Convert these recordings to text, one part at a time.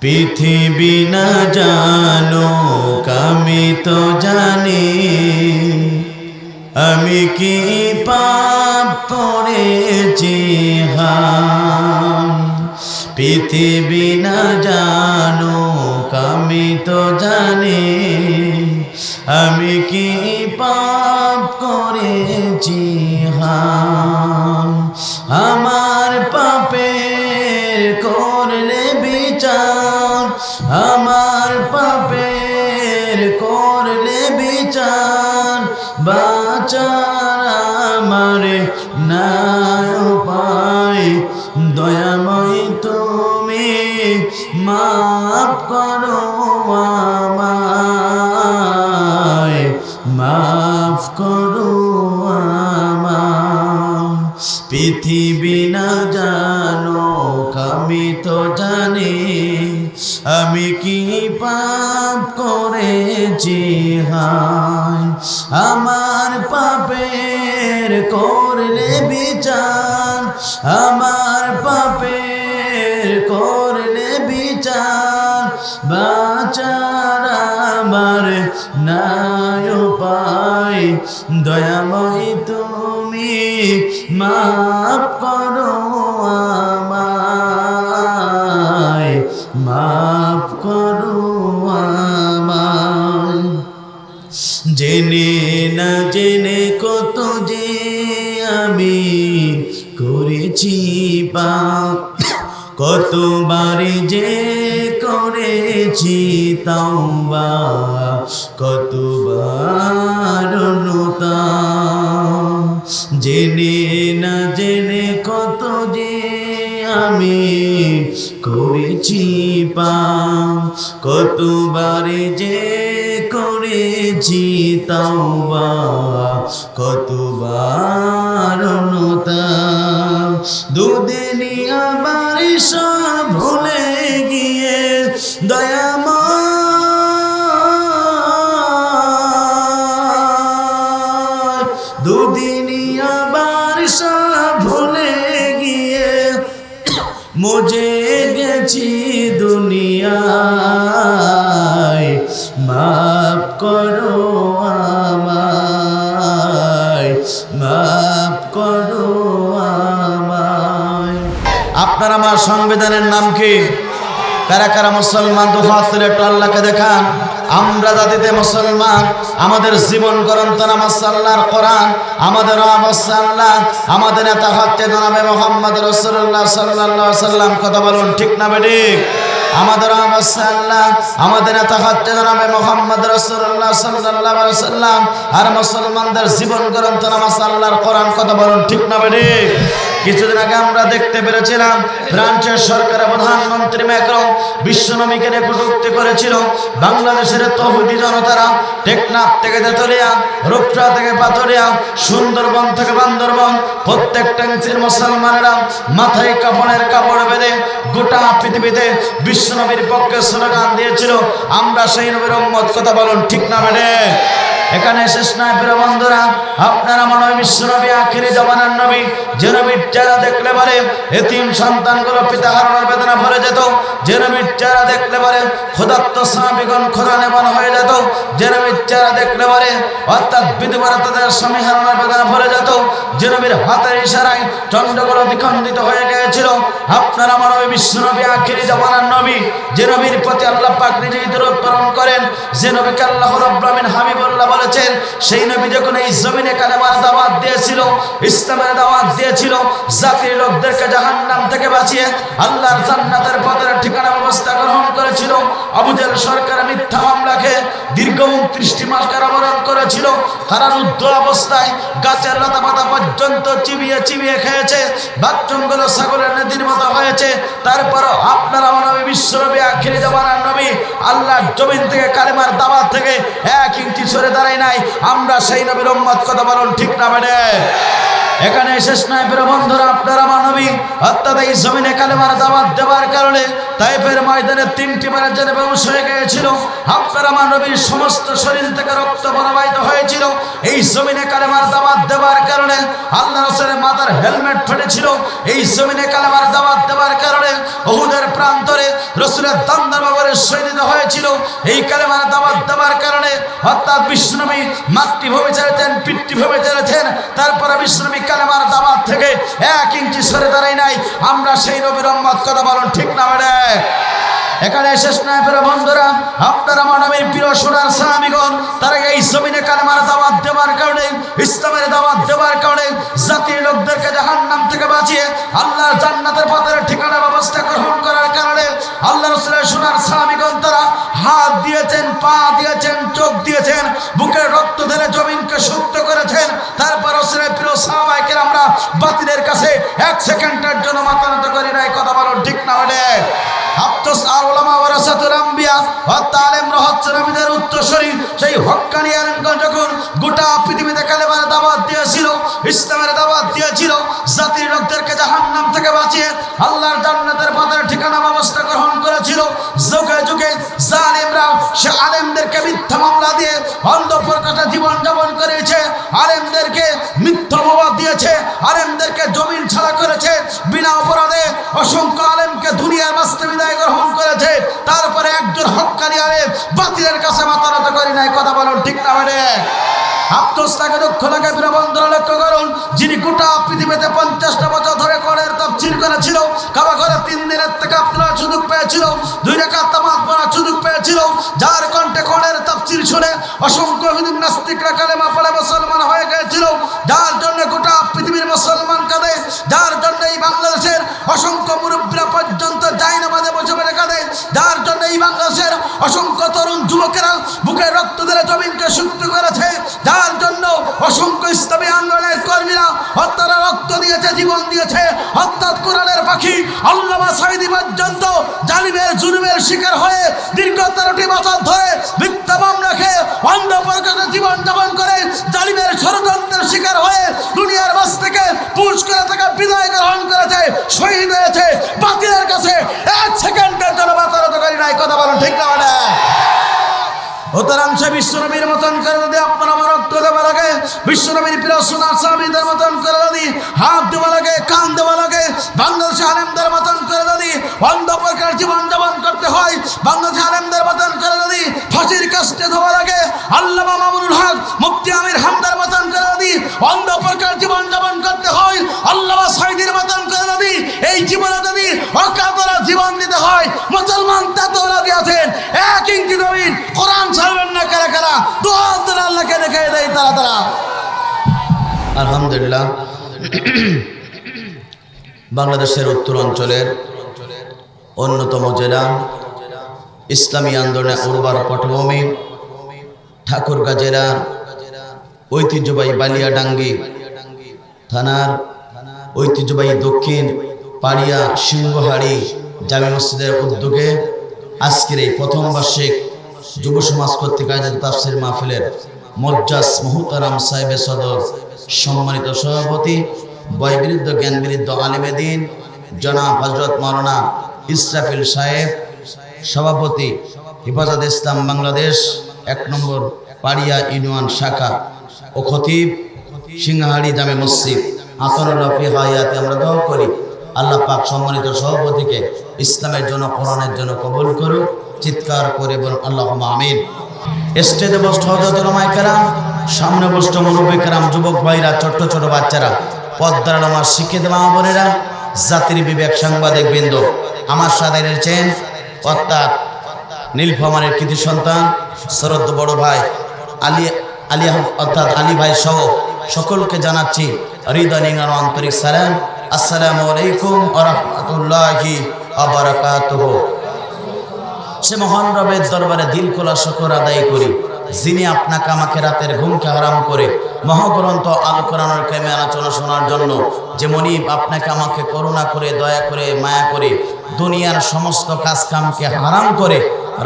পৃথিবী না জানুক আমি তো জানি, আমি কি পাপ করেছি হায়। পৃথিবী না জানুক আমি তো জানি, আমি কি পাপ করেছি হায়। আমার পাপের করলে বিচার, আমার পাপের করলে বিচার, বাঁচার আমার নাই উপায়। দয়াময় তুমি মাফ করো আমায়, মাফ করো আমায়। পৃথিবী না জানুক আমি তো জানি, আমি কি পাপ করেছি হায়। আমার পাপের করলে বিচার, আমার পাপের করলে বিচার, বাঁচার আমার নাই উপায়। দয়াময় তুমি মাফ করো আমায়, মাফ করো আমায়। জেনে না জেনে কত যে আমি করেছি পাপ, কতবারই যে করেছি তাওবা, কতবার অনুতাপ। জেনে না জেনে কত যে আমি করেছি পাপ, কতবারই যে করেছি তাওবা, কতবার অনুতাপ। দুদিনই আমার সব ভুলে গিয়ে দয়াময়, দুদিনই আবার সব ভুলে গিয়ে মুজে গেছি দুনিয়ায়। মাফ করো আমায়, মাফ করো আমায়। আপনার আমার সংবিধানের নাম কি? কারা কারা মুসলমান? দুহাত তুলে একটু আল্লাহকে দেখান। আমরা জাতিতে মুসলমান, আমাদের জীবন গ্রন্থ নামাজ আল্লাহর কোরআন, আমাদের অবস্থা আল্লাহ, আমাদের নেতা হচ্ছে জনাবে মুহাম্মদ রাসূলুল্লাহ সাল্লাল্লাহু আলাইহি সাল্লাম। কথা বলুন ঠিক না বেঠিক? আমাদের অবস্থা আল্লাহ, আমাদের নেতা হচ্ছে জনাবে মুহাম্মদ রাসূলুল্লাহ সাল্লাল্লাহু আলাইহি সাল্লাম। আর মুসলমানদের জীবন গ্রন্থ নামাজ আল্লাহর কোরআন। কথা বলুন ঠিক না বেঠিক? কিছুদিন আগে আমরা দেখতে পেরেছিলাম ফ্রান্সের সরকারের প্রধানমন্ত্রী ম্যাক্রন বিশ্বনবীকে নিয়ে কটূক্তি করেছিল। বাংলাদেশের তৌহিদি জনতারা টেকনাফ থেকে তেতুলিয়া, রূপসা থেকে পাথুরিয়া, সুন্দরবন থেকে বান্দরবন প্রত্যেকটা ইঞ্চির মুসলমানেরা মাথায় কাফনের কাপড় বেঁধে গোটা পৃথিবীতে বিশ্বনবীর পক্ষে স্লোগান দিয়েছিল, আমরা সেই নবীর উম্মত। কথা বলুন ঠিক না বেঠে? এখানে শেষ নয় প্রিয় বন্ধুরা, আপনারা মনে হয় বিশ্বনবী আখিরি জামানার নবী, যে নবীর চেহারা দেখলে পারে এতিম সন্তানগুলো পিতা হারানোর বেদনা ভরে যেত, যে নবীর চেহারা দেখলে পারে ক্ষুধার্ত সাহাবীগণ ক্ষুধা নিবারণ হয়ে যেত, যে নবীর চেহারা দেখলে পারে অর্থাৎ বিধবারা তাদের স্বামী হারানোর বেদনা ভরে যেত, যে নবীর হাতের ইশারায় চন্দ্রগুলো দ্বিখণ্ডিত হয়ে গিয়েছিল। আপনারা মনে হয় বিশ্বনবী আখিরি জামানার নবী, যে নবীর প্রতি আল্লাহ পাক নিজেই দরুদ প্রেরণ করেন, যে নবীকে আল্লাহ রাব্বুল আলামিন হাবিবুল্লাহ বলেছেন। সেই নবী যখন এই জমিনে কালেমার দাওয়াত দিয়েছিল, ইসলামের দাওয়াত দিয়েছিল, জাতির লোকদেরকে জাহান্নাম থেকে বাঁচিয়ে আল্লাহর জান্নাতের পথের ঠিকানা ব্যবস্থা গ্রহণ করেছিল। আবু জেহেল সরকার মিথ্যা মামলাকে দীর্ঘ 29টি মাস কারাবরণ করেছিল। কারারুদ্ধ অবস্থায় গাছের লতা পাতা পর্যন্ত চিবিয়ে চিবিয়ে খেয়েছে, বাথরুমগুলো ছাগলের নদীর মতো হয়েছে। তারপরও আপনারা নবী বিশ্বনবী আখিরি জামানার নবী আল্লাহর জমিন থেকে কালেমার দাওয়াত থেকে 1 ইঞ্চি সরে দাঁড়ায় নাই। আমরা সেই নবীর উম্মত। কথা বলুন ঠিক না বেঠে? এখানে শেষ নয় প্রিয় বন্ধুরা, আপনারা মানবী অর্থাৎ এই জমিনে কালেমার দাওয়াত দেওয়ার কারণে তাইফের ময়দানে 3টি বারের জন্য বেহুশ হয়ে গিয়েছিল। আপনারা মানবীর সমস্ত শরীর থেকে রক্ত প্রবাহিত হয়েছিল। এই জমিনে কালেমার দাওয়াত দেওয়ার কারণে আল্লাহ রাসূলের মাথার হেলমেট ফেটেছিল। এই জমিনে কালেমার দাওয়াত দেওয়ার কারণে উহুদের প্রান্তরে রাসূলের দান্দার বাবরে শহীদ হয়েছিল। এই কালেমার দাওয়াত দেওয়ার কারণে অর্থাৎ বিশ্বনবী মাতৃভূমি ছেড়েছেন, পিতৃভূমি ছেড়েছেন, তারপরে বিশ্বনবী কালেমার দাওয়াত থেকে 1 ইঞ্চি সরে দাঁড়ায় নাই। আমরা সেই নবীর উম্মত, কথা বলুন ঠিক না বেড়ে? এখানে শেষ নয় প্রিয় বন্ধুরা, আপনারা মানবীর প্রিয় সোনার সাহাবীগণ তারা এই জমিনে কালেমার দাওয়াত দেওয়ার কারণে, ইসলামের দাওয়াত দেওয়ার কারণে জাতির লোকদেরকে জাহান্নাম থেকে বাঁচিয়ে আল্লাহর জান্নাতের পথের ঠিকানা ব্যবস্থা গ্রহণ করার কারণে আল্লাহ রাসূলের সোনার সাহাবীগণ তারা হাত দিয়েছেন, পা দিয়েছেন, চোখ দিয়েছেন, বুকের রক্ত ঢেলে জমিনকে শুদ্ধ করেছেন। তারপর রাসূলের প্রিয় সাহাবায়ে কেরামরা বাতিলের কাছে 1 সেকেন্ডের জন্য মাথা নত করে নাই। কথা বলুন ঠিক না বেড়ে? আফতাস আর উলামা ওয়ারাসাতুল আম্বিয়া, অর্থাৎ আলেমরা হচ্ছেন নবীদের উত্তরসূরি। সেই হক্কানি আলেমগণ যখন গোটা পৃথিবীতে কালেমার দাওয়াত দিয়েছিল, ইসলামের দাওয়াত দিয়েছিল, জাতির লোকদেরকে জাহান্নাম থেকে বাঁচিয়ে আল্লাহর জান্নাতের পথের ঠিকানা ব্যবস্থা গ্রহণ করেছিল, যুগে যুগে জালেমরা সে আলেমদেরকে মিথ্যা মামলা দিয়ে অন্ধ প্রকাশে জীবন যাপন করেছে, আলেমদেরকে মিথ্যা মামলা দিয়েছে, আলেমদেরকে জমিন ছাড়া করেছে, বিনা অপরাধে অসংখ্য আলেমকে দুনিয়ার মাঝে বিদায় গ্রহণ করেছে। তারপরে একজন হক্কানি আলেম বাতিলের কাছে মাথা নত করে নাই। কথা বলুন ঠিক না বেড়ে? আফসোসটাকে দুঃখ লাগে প্রিয় বন্ধুরা, লক্ষ্য করুন, যিনি গোটা পৃথিবীতে 50টা বছর ধরে কোরআনের তাফসীর করেছিল, কাবা ঘরে 3 দিনের থেকে আপনারা সুযোগ পেয়েছিল, 2 রাকাত নামাজ পড়ার সুযোগ পেয়েছিল, যার কণ্ঠে কোরআনের তাফসীর শুনে অসংখ্য হিন্দু নাস্তিকরা কালেমা পড়ে মুসলমান হয়ে গিয়েছিল, যার জন্য গোটা পৃথিবীর মুসলমান কাঁদে, যার জন্য এই বাংলাদেশের অসংখ্য মুরব্বীরা পর্যন্ত জায়নামাজে বসে বসে কাঁদে, যার জন্য এই বাংলাদেশের অসংখ্য তরুণ যুবকেরা বুকের রক্ত দিয়ে জমিনকে শুদ্ধ করেছে, যার জন্য অসংখ্য ইসলামী আন্দোলনের কর্মীরা হত্যারা রক্ত দিয়েছে, জীবন দিয়েছে। অর্থাৎ কোরআনের পাখি আল্লামা সাঈদী পর্যন্ত জালিমের জুলুমের শিকার হয়ে দীর্ঘ 13টি বছর ধরে মিথ্যা মামলা খেয়ে অন্ধ প্রকাশে জীবন যাপন করে জালিমের ষড়যন্ত্রের শিকার হয়ে দুনিয়ার মাঝ থেকে পুরস্কার থেকে বিদায় গ্রহণ করেছে, শহীদ হয়েছে। বাতিলের কাছে 1 সেকেন্ডের জন্য মাথা নত করি নাই। কথা বলুন ঠিক না বেটা? অতরাংশে বিশ্বনবীর মতন করে যদি আপনার আমার রক্ত দেওয়া লাগে, বিশ্বনবীর প্রিয় সোনার সাহাবীদের মতন করে যদি হাত দেওয়া লাগে, কান দেওয়া লাগে, বাংলাদেশে আলেমদের মতন করে যদি অন্ধ প্রকার জীবন যাপন করতে হয়, বাংলাদেশে আলেমদের মতন করে যদি ফাঁসির কাস্টে দেওয়া লাগে, আল্লামা মামুনুল হক, মুফতি আমির হামদার মতন করে যদি অন্ধ প্রকার জীবন যাপন করতে হয়, আল্লামা সাঈদীর মতন করে যদি এই জীবনে যদি অকাতরা জীবন দিতে হয়, মুসলমান তাতেও রাজি আছেন। 1 ইঞ্চি জমিন কোরআন ছাড়বেন না। কারা কারা দোয়া করে আল্লাহকে দেখাই দেয় তারা তারা। আলহামদুলিল্লাহ, বাংলাদেশের উত্তর অঞ্চলের অন্যতম জেলা, ইসলামী আন্দোলনের উর্বর পটভূমি, ঠাকুরগাঁ জেলার ঐতিহ্যবাহী বালিয়াডাঙ্গি থানার ঐতিহ্যবাহী দক্ষিণ পাড়িয়া সিংহহাড়ি জামে মসজিদের উদ্যোগে আজকের এই প্রথম বার্ষিক যুব সমাজ কর্তৃক আয়োজিত তাফসীর মাহফিলের মজ্জাজ মুহতারাম সাহেবে সদর, সম্মানিত সভাপতি, বয়বৃদ্ধ জ্ঞানবৃদ্ধ আলেমে দ্বীন জনাব হযরত মাওলানা ইসরাফিল সাহেব, সভাপতি হেফাজত ইসলাম বাংলাদেশ 1 নম্বর পাড়িয়া ইউনিয়ন শাখা ও খতিব সিংহাহাড়ি জামে মসজিদ, আতরুল্লাহ ফি হায়াতে। আমরা দোয়া করি আল্লাহ পাক সম্মানিত সভাপতিকে ইসলামের জন্য, কোরআনের জন্য কবুল করুন। চিৎকার করে বলুন আল্লাহুম্মা আমিন। স্টেজে বসত হযরত উলামায়ে কেরাম, সামনে বসত মুরব্বী কেরাম, যুবক ভাইরা, ছোট ছোট বাচ্চারা, পর্দার আমার শিক্ষিত মা বোনেরা, জাতির বিবেক সাংবাদিক বৃন্দ, আমার সাথে রয়েছেন অর্থাৎ নীলফামারীর কৃতি সন্তান শ্রদ্ধেয় বড় ভাই আলী অর্থাৎ আলী ভাই সহ সকলকে জানাচ্ছি হৃদয় নিংড়ানো আন্তরিক সালাম। আসসালামু আলাইকুম ওয়া রাহমাতুল্লাহি ওয়া বারাকাতুহু। সে মহান রবের দরবারে দিল খোলা শুকর আদায় করি, যিনি আপনাকে আমাকে রাতের ঘুমকে হারাম করে মহাগ্রন্থ আল কোরআনের কারিমে আলোচনা শোনার জন্য যে মনিব আপনাকে আমাকে করুণা করে, দয়া করে, মায়া করে দুনিয়ার সমস্ত কাজ কামকে হারাম করে,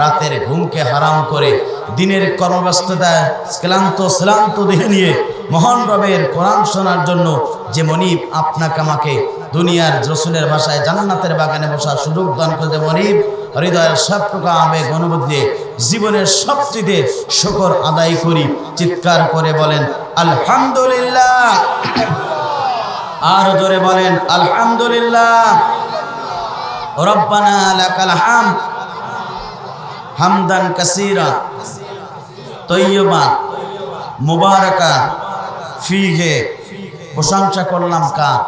রাতের ঘুমকে হারাম করে, দিনের কর্মব্যস্ততায় ক্লান্ত দেহ নিয়ে মহান রবের কোরআন শোনার জন্য যে মনিব আপনাকে আমাকে দুনিয়ার রসুলের ভাষায় জান্নাতের বাগানে বসার সুযোগ দান করে, মনিব হৃদয়ের সব প্রকার আবেগ অনুভূতি জীবনের সবচেয়ে শুকর আদায় করি। চিৎকার করে বলেন আলহামদুলিল্লাহ। আর জোরে বলেন আলহামদুলিল্লাহ। রব্বানা লাকাল হামদ হামদান কাসীরা তয়্যিবান মুবারাকান ফীহি। প্রশংসা করলাম কার?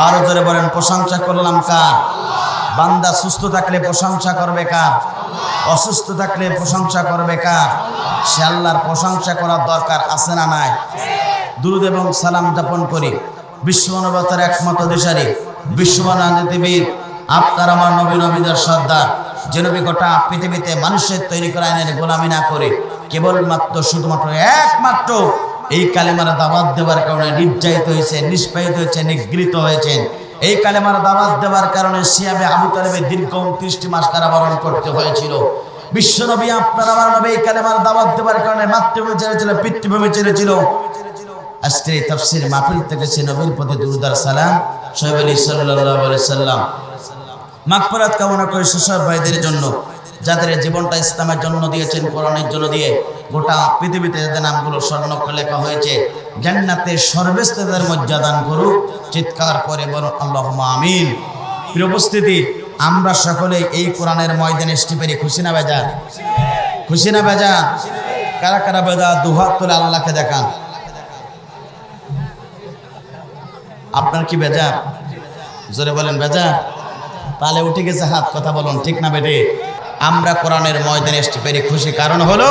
আর জোরে বলেন প্রশংসা করলাম কার? বান্দা সুস্থ থাকলে প্রশংসা করবে কার? অসুস্থ থাকলে প্রশংসা করবে কার? সে আল্লাহর প্রশংসা করার দরকার আছে না নাই? দুরূদ এবং সালাম যাপন করি বিশ্বমানবতার একমাত্র দিশারি বিশ্বমানবীর আপনার আমার নবী নবীদের সর্দার যে নবী গোটা পৃথিবীতে মানুষের তৈরি করা আইনের গোলামি না করে কেবলমাত্র শুধুমাত্র একমাত্র এই কালেমার দাওয়াত দেওয়ার কারণে নির্যাতিত হয়েছে, নিষ্পায়িত হয়েছে, নিগৃহীত হয়েছেন। এই কালেমার দাওয়াত দেওয়ার কারণে সিয়ামে আবু তালেবের দীর্ঘ 29টি মাস কারাবরণ করতে হয়েছিল। বিশ্বনবী আপনার আমার নবী এই কালেমার দাওয়াত দেওয়ার কারণে মাতৃভূমি ছেড়েছিল, পিতৃভূমি ছেড়েছিল। আজকে এই তাফসীর মাহফিল থেকে সে নবীর প্রতি দুরূদ আর সালাম শোয়েব আলী সাল্লাল্লাহু আলাইহি সাল্লাম মাগফিরাত কামনা করে সেসব ভাইদের জন্য যাদের জীবনটা ইসলামের জন্য দিয়েছেন, কোরআনের জন্য দিয়ে গোটা পৃথিবীতে যাদের নামগুলো স্বর্ণাক্ষরে লেখা হয়েছে, জান্নাতের সর্বস্তরের মর্যাদা দান করুক। চিৎকার করে বলুন আল্লাহুম্মা আমিন। প্রিয় উপস্থিতি, আমরা সকলে এই কোরআনের ময়দানে এসে পেরে খুশি না বেজা? খুশি না বেজা? কারা কারা বেজা? দুহাত তুলে আল্লাহকে দেখান। আপনার কি বেজা? জোরে বলেন বেজা? তাহলে উঠে গেছে হাত, কথা বলুন ঠিক না বেটে? আমরা কোরআনের ময়দানে এসে পেরে খুশি, কারণ হলো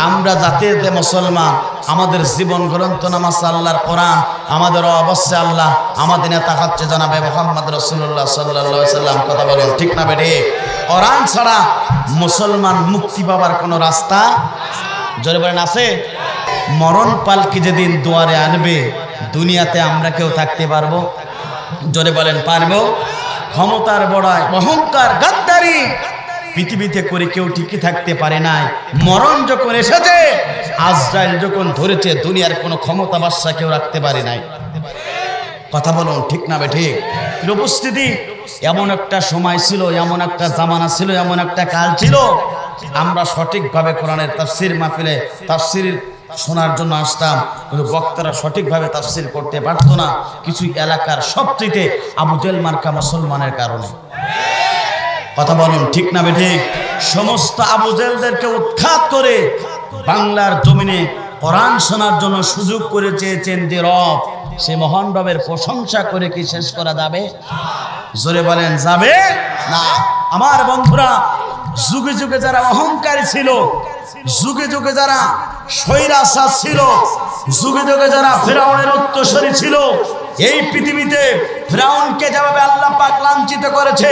আমরা জাতিতে মুসলমান, আমাদের জীবন গ্রন্থ নামাজ আল্লাহর কোরআন, আমাদের অবশ্যই আল্লাহ, আমাদের নেতা হচ্ছে জনাবে মুহাম্মদ রাসূলুল্লাহ সাল্লাল্লাহু আলাইহি সাল্লাম, কথা বলুন ঠিক না বেটে? কোরআন ছাড়া মুসলমান মুক্তি পাবার কোনো রাস্তা জোরে বলেন আছে? মরণ পালকি যেদিন দুয়ারে আনবে, দুনিয়াতে আমরা কেউ থাকতে পারবো? জোরে বলেন পারবো? ক্ষমতার বড়াই, অহংকার, গাদ্দারি পৃথিবীতে করে কেউ টিকে থাকতে পারে নাই। মরণ যখন এসেছে, আজরাইল যখন ধরেছে, দুনিয়ার কোনো ক্ষমতা বাদশা কেউ রাখতে পারে নাই। কথা বলুন ঠিক না বেঠিক? উপস্থিতি, এমন একটা সময় ছিল, এমন একটা জামানা ছিল, এমন একটা কাল ছিল, আমরা সঠিকভাবে কোরআনের তাফসীর মাহফিলে তাফসীর শোনার জন্য আসতাম, কিন্তু বক্তারা সঠিকভাবে তাফসীর করতে পারতো না। কিছু এলাকার সবচেয়ে আবু জেহেল মার্কা মুসলমানের কারণে। কথা বলুন ঠিক না বেঠিক? সমস্ত আবু জেহেলদেরকে উৎখাত করে বাংলার জমিনে কোরআন শোনার জন্য সুযোগ করে চেয়েছেন যে রব, সে মহান রবের প্রশংসা করে কি শেষ করা যাবে? জোরে বলেন যাবে না? আমার বন্ধুরা, যুগে যুগে যারা অহংকারী ছিল, যুগে যুগে যারা স্বৈরাচার ছিল, যুগে যুগে যারা ফিরআউনের উত্তরসূরি ছিল, এই পৃথিবীতে ফিরআউনকে যেভাবে আল্লাহ পাক লাঞ্ছিত করেছে,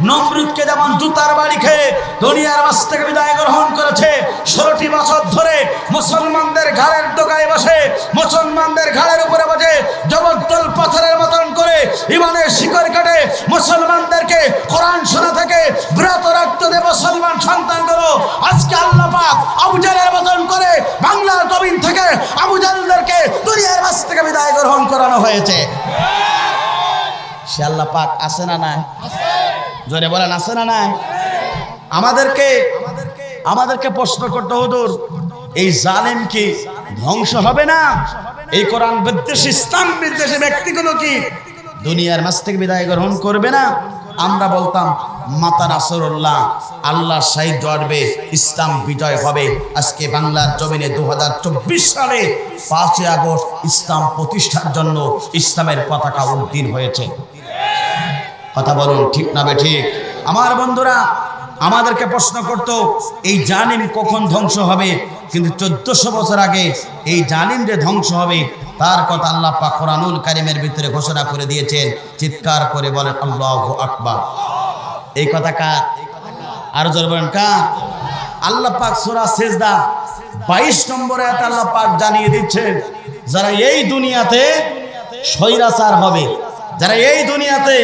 নমরুদকে যেমন জুতার বাড়ি খেয়ে দুনিয়ার মাঝ থেকে বিদায় গ্রহণ করেছে, 16টি বছর ধরে মুসলমানদের ঘাড়ের ডগায় বসে, মুসলমানদের ঘাড়ের উপরে বসে জবরদল পাথরের মতন করে ইমানের শিকড় কাটে মুসলমানদেরকে কোরআন শোনা থেকে বিরত রাখতে দেব মুসলমান সন্তানগুলো। আজকে আল্লাহ পাক আবু জেহেলের মতন করে বাংলার জমিন থেকে আবু জেহেলদেরকে দুনিয়ার মাঝ থেকে বিদায় গ্রহণ করানো হয়েছে। সে আল্লাহ পাক আছে না নাই? জোরে বলেন আছে না নাই? আমাদেরকে প্রশ্ন করতে হুজুর, এই জালেম কি ধ্বংস হবে না? এই কোরআন বিদ্বেষী, ইসলাম বিদ্বেষী ব্যক্তিগুলো কি দুনিয়ার মাঝ থেকে বিদায় গ্রহণ করবে না? আমরা বলতাম মাতা নাসরুল্লাহ, আল্লাহ সাহায্য আসবে, ইসলাম বিজয় হবে। আজকে বাংলার জমিনে 2024 সালে 5ই আগস্ট ইসলাম প্রতিষ্ঠার জন্য ইসলামের পতাকা উড্ডীন হয়েছে। কথা বলুন ঠিক না বেঠিক? আমার বন্ধুরা, আমাদেরকে প্রশ্ন করতো এই জালিম কখন ধ্বংস হবে, কিন্তু 1400 বছর আগে এই জালিম যে ধ্বংস হবে তার কথা আল্লাহ পাক কোরআনুল কারীমের ভিতরে ঘোষণা করে দিয়েছেন। চিৎকার করে বলেন আল্লাহু আকবার। এই কথা কার? আর জোরে বলেন কার? আল্লাহ পাক সূরা সিজদা 22 নম্বর আয়াতে আল্লাহ পাক জানিয়ে দিচ্ছেন, যারা এই দুনিয়াতে স্বৈরাচার হবে, যারা এই দুনিয়াতে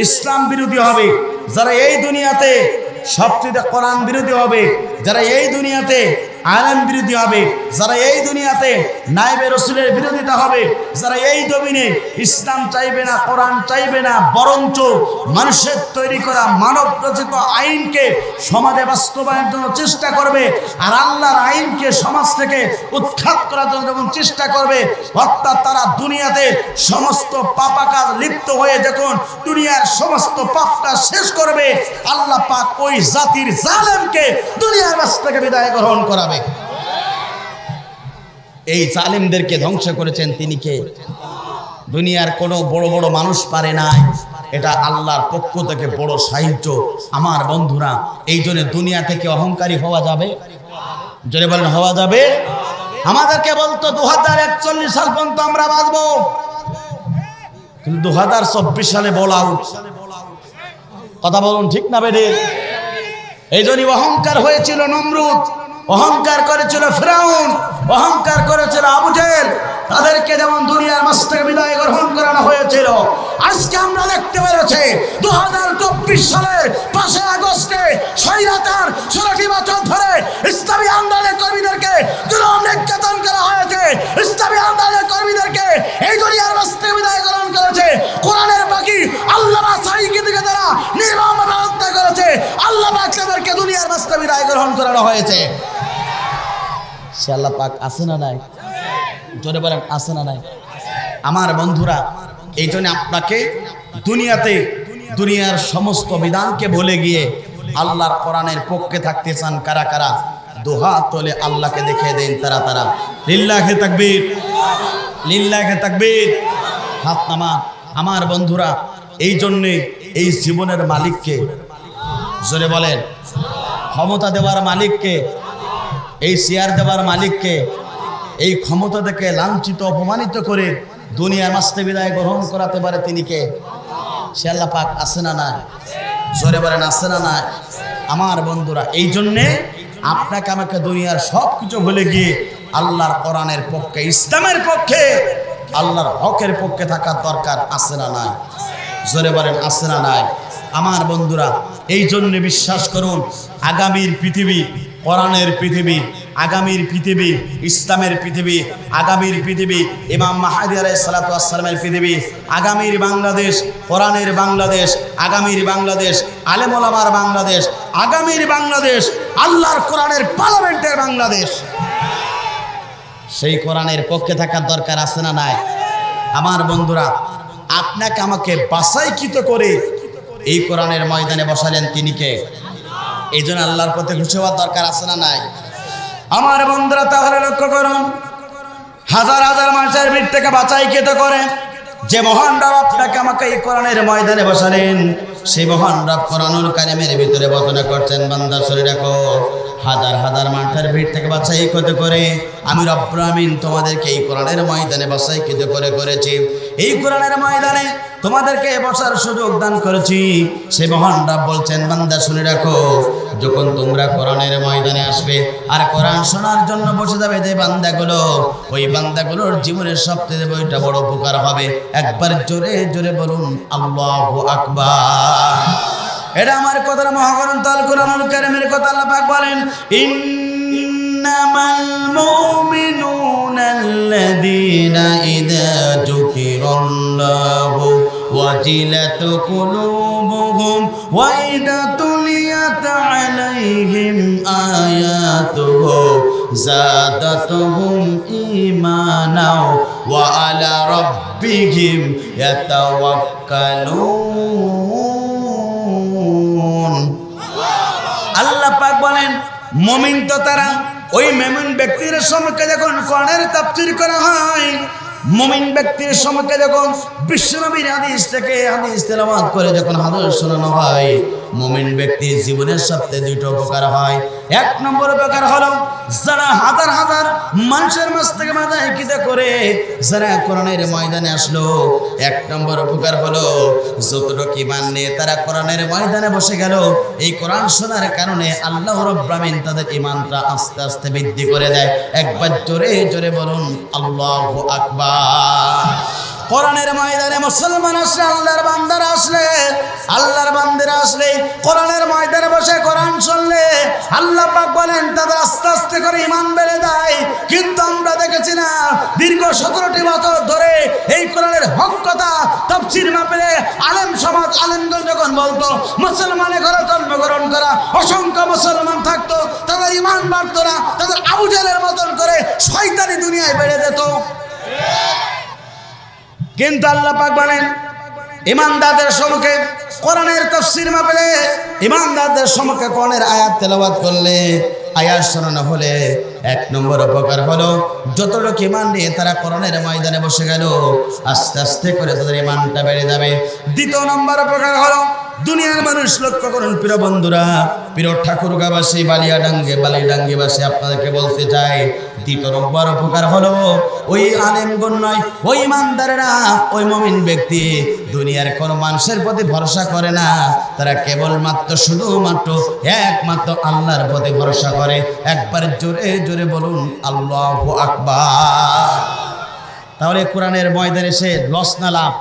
ইসলাম বিরোধী হবে, যারা এই দুনিয়াতে সবচেয়ে কোরআন বিরোধী হবে, যারা এই দুনিয়াতে আলেম বিরোধী হবে, যারা এই দুনিয়াতে নায়েবে রাসূলের বিরোধিতা হবে, যারা এই জমিনে ইসলাম চাইবে না, কোরআন চাইবে না, বরঞ্চ মানুষের তৈরি করা মানব রচিত আইনকে সমাজে বাস্তবায়নের জন্য চেষ্টা করবে, আর আল্লাহর আইনকে সমাজ থেকে উৎখাত করার জন্য যখন চেষ্টা করবে, অর্থাৎ তারা দুনিয়াতে সমস্ত পাপাকাজ লিপ্ত হয়ে যখন দুনিয়ার সমস্ত পাপটা শেষ করবে, আল্লাহ পাক ওই জাতির জালেমকে দুনিয়ার কাছ থেকে বিদায় গ্রহণ করাবে। এই জালেমদেরকে ধ্বংস করেছেন তিনি কে? দুনিয়ার কোনো বড় বড় মানুষ পারে নাই, এটা আল্লাহর পক্ষ থেকে বড় সাহায্য। আমার বন্ধুরা, এই জন্য দুনিয়া থেকে অহংকারী হওয়া যাবে? জোরে বলেন, হওয়া যাবে? আমাদেরকে বলতো 2041 সাল পর্যন্ত আমরা বাঁচবো, কিন্তু 2024 সালে বল আউট। কথা বলুন, ঠিক না বেডে? এই জন্য অহংকার হয়েছিল নমরুদ, অহংকার করেছিল ফিরাউন, অহংকার করেছিল আবু জেহেল, তাদেরকে যেমন দুনিয়ার মাঝ থেকে বিদায় গ্রহণ করানো হয়েছিল। আজকে আমরা দেখতে পেরেছি 2024 সালের 5 আগস্টে স্বৈরাচার 16টি বছর ধরে ইসলামী আন্দোলনের কর্মীদেরকে জুলুম নির্যাতন করা হয়েছে, ইসলামী আন্দোলনের কর্মীদেরকে এই দুনিয়ার মাঝ থেকে বিদায় গ্রহণ করেছে। কোরআনের বাকি আল্লামা সাঈদীকে দিকে তারা নির্মমভাবে হত্যা করেছে, আল্লাহ পাক তাদেরকে দুনিয়ার মাঝ থেকে বিদায় গ্রহণ করানো হয়েছে। সে আল্লাহ পাক আছে না নাই? জোরে বলেন, আছে না নাই? আমার বন্ধুরা, এই জন্য আপনাকে দুনিয়াতে দুনিয়ার সমস্ত বিধানকে ভুলে গিয়ে আল্লাহর কোরআনের পক্ষে থাকতে চান কারা কারা? দুহাত তোলে আল্লাহকে দেখিয়ে দেন তারা তারা। লিল্লাহে তাকবীর, লিল্লাহে তাকবীর, হাত নামা। আমার বন্ধুরা, এই জন্যে এই জীবনের মালিককে, জোরে বলেন, ক্ষমতা দেওয়ার মালিককে, এই চেয়ার দেওয়ার মালিককে, এই ক্ষমতা থেকে লাঞ্ছিত অপমানিত করে দুনিয়ার মাঝ থেকে বিদায় গ্রহণ করাতে পারে তিনি কে? সে আল্লাহ পাক আছে না নাই? জোরে বলেন, আছে না নাই? আমার বন্ধুরা, এই জন্যে আপনাকে আমাকে দুনিয়ার সব কিছু ভুলে গিয়ে আল্লাহর কোরআনের পক্ষে, ইসলামের পক্ষে, আল্লাহর হকের পক্ষে থাকার দরকার আছে না নাই? জোরে বলেন, আছে না নাই? আমার বন্ধুরা, এই জন্যে বিশ্বাস করুন, আগামীর পৃথিবী কোরআনের পৃথিবী, আগামীর পৃথিবী ইসলামের পৃথিবী, আগামীর পৃথিবী ইমাম মাহদী আলাইহিস সালাতু ওয়াস সালামের পৃথিবী, আগামীর বাংলাদেশ কোরআনের বাংলাদেশ, আগামীর বাংলাদেশ আলেম ওলামার বাংলাদেশ, আগামীর বাংলাদেশ আল্লাহর কোরআনের পার্লামেন্টের বাংলাদেশ। সেই কোরআনের পক্ষে থাকার দরকার আছে না নাই? আমার বন্ধুরা, আপনাকে আমাকে বাছাইকৃত করে এই কোরআনের ময়দানে বসালেন তিনি কে? এই জন্য আল্লাহর প্রতি খুশি হওয়ার দরকার আছে না নাই? আমার বন্ধুরা, তাহলে লক্ষ্য করুন, হাজার হাজার মানুষের ভিড় থেকে বাছাইকৃত করে যে মহান রব আপনাকে আমাকে এই কোরআনের ময়দানে বসালেন, সেই মহান রব কোরআনুল কারিমের ভিতরে বর্ণনা করছেন, বান্দা শুনে রাখো, হাজার হাজার মানুষের ভিড় থেকে বাছাইকৃত করে আমি রব্বুল আমিন তোমাদেরকে এই কোরআনের ময়দানে বাছাইকৃত করে করেছি। এই কোরআনের ময়দানে তোমাদেরকে বসার সুযোগ দান করেছি। সে মহান রব বলছেন, বান্দা শুনে রাখো, যখন তোমরা কোরআনের ময়দানে আসবে আর কোরআন শোনার জন্য বসে যাবে যে বান্দাগুলো, ওই বান্দাগুলোর জীবনের সবচেয়ে বড় বড় উপকার হবে। একবার জোরে জোরে বলুন আল্লাহু আকবার। এটা আমার কথা, মহাগ্রন্থ আল কোরআনুল কারীমের কথা। আল্লাহ পাক বলেন, ইন্নামাল মুমিনুনা আল্লাযীনা ইযা যুকিরাল্লাহু ওয়াজিলাত কুলুবুহুম ওয়া ইযা তুলিয়াত আলাইহিম আয়াতুহু যাদাতুহুম ঈমানাও ওয়া আলা রাব্বিহিম ইয়াতাওয়াক্কালুন। আল্লাহ পাক বলেন, মুমিন তো তারা, ওই মুমিন ব্যক্তির সম্মুখে যখন কোরআনের তাফসীর করা হয়, মুমিন ব্যক্তির সম্মুখে যখন বিশ্বনবীর হাদিস থেকে হাদিস তেলাওয়াত করে যখন হাদিস শোনানো হয়, মুমিন ব্যক্তির জীবনের সবচেয়ে দুটো উপকার হয়। এক নম্বর উপকার হলো, যারা হাজার হাজার মানুষের মাঝ থেকে বাছাইকৃত করে যারা কোরআনের ময়দানে আসলো, এক নম্বর উপকার হলো, যতটুকু ঈমান নিয়ে তারা কোরআনের ময়দানে বসে গেল, এই কোরআন শোনার কারণে আল্লাহ রাব্বুল আমিন তাদের ঈমানটা আস্তে আস্তে বৃদ্ধি করে দেয়। একবার জোরে জোরে বলুন আল্লাহু আকবার। কোরআনের ময়দানে মুসলমান আসলে, আল্লাহর বান্দারা আসলে, আল্লাহর বান্দারা আসলে কোরআনের ময়দানে বসে কোরআন শুনলে, আল্লাহ পাক বলেন তাদের আস্তে আস্তে আস্তে করে ঈমান বেড়ে যায়। কিন্তু আমরা দেখেছি না, দীর্ঘ 17টি বছর ধরে এই কোরআনের হক কথা তাফসীর মাহফিলে আলেম সমাজ আলেমগণ যখন বলতো, মুসলমানের ঘরে জন্মগ্রহণ করা অসংখ্য মুসলমান থাকতো, তাদের ঈমান বাড়তো না, তাদের আবু জাহেলের মতন করে শয়তানি দুনিয়ায় বেড়ে যেত। কিন্তু আল্লাহ পাক বলেন, ঈমানদারদের সম্মুখে কোরআনের তাফসীর মাহফিলে ঈমানদারদের সম্মুখে কোরআনের আয়াত তেলাওয়াত করলে, আয়াত শোনানো হলে 1 নম্বর উপকার হলো যত লোক ঈমান নিয়ে তারা কোরআনের ময়দানে বসে গেল, আস্তে আস্তে করে তাদের ঈমানটা বেড়ে যাবে। 2 নম্বর উপকার হলো, দুনিয়ার মানুষ লক্ষ্য করুন প্রিয় বন্ধুরা, প্রিয় ঠাকুরগাঁবাসী, বালিডাঙ্গিবাসী, আপনাদেরকে বলতে চাই 2 নম্বর উপকার হলো, ওই আলেমগণ নয়, ওই ইমানদারেরা, ওই মুমিন ব্যক্তি দুনিয়ার কোনো মানুষের প্রতি ভরসা করে না, তারা কেবলমাত্র শুধুমাত্র একমাত্র আল্লাহর প্রতি ভরসা করে। একবার জোরে জোরে বলুন আল্লাহু আকবার। তাহলে কোরআনের ময়দানে এসে লস না লাভ?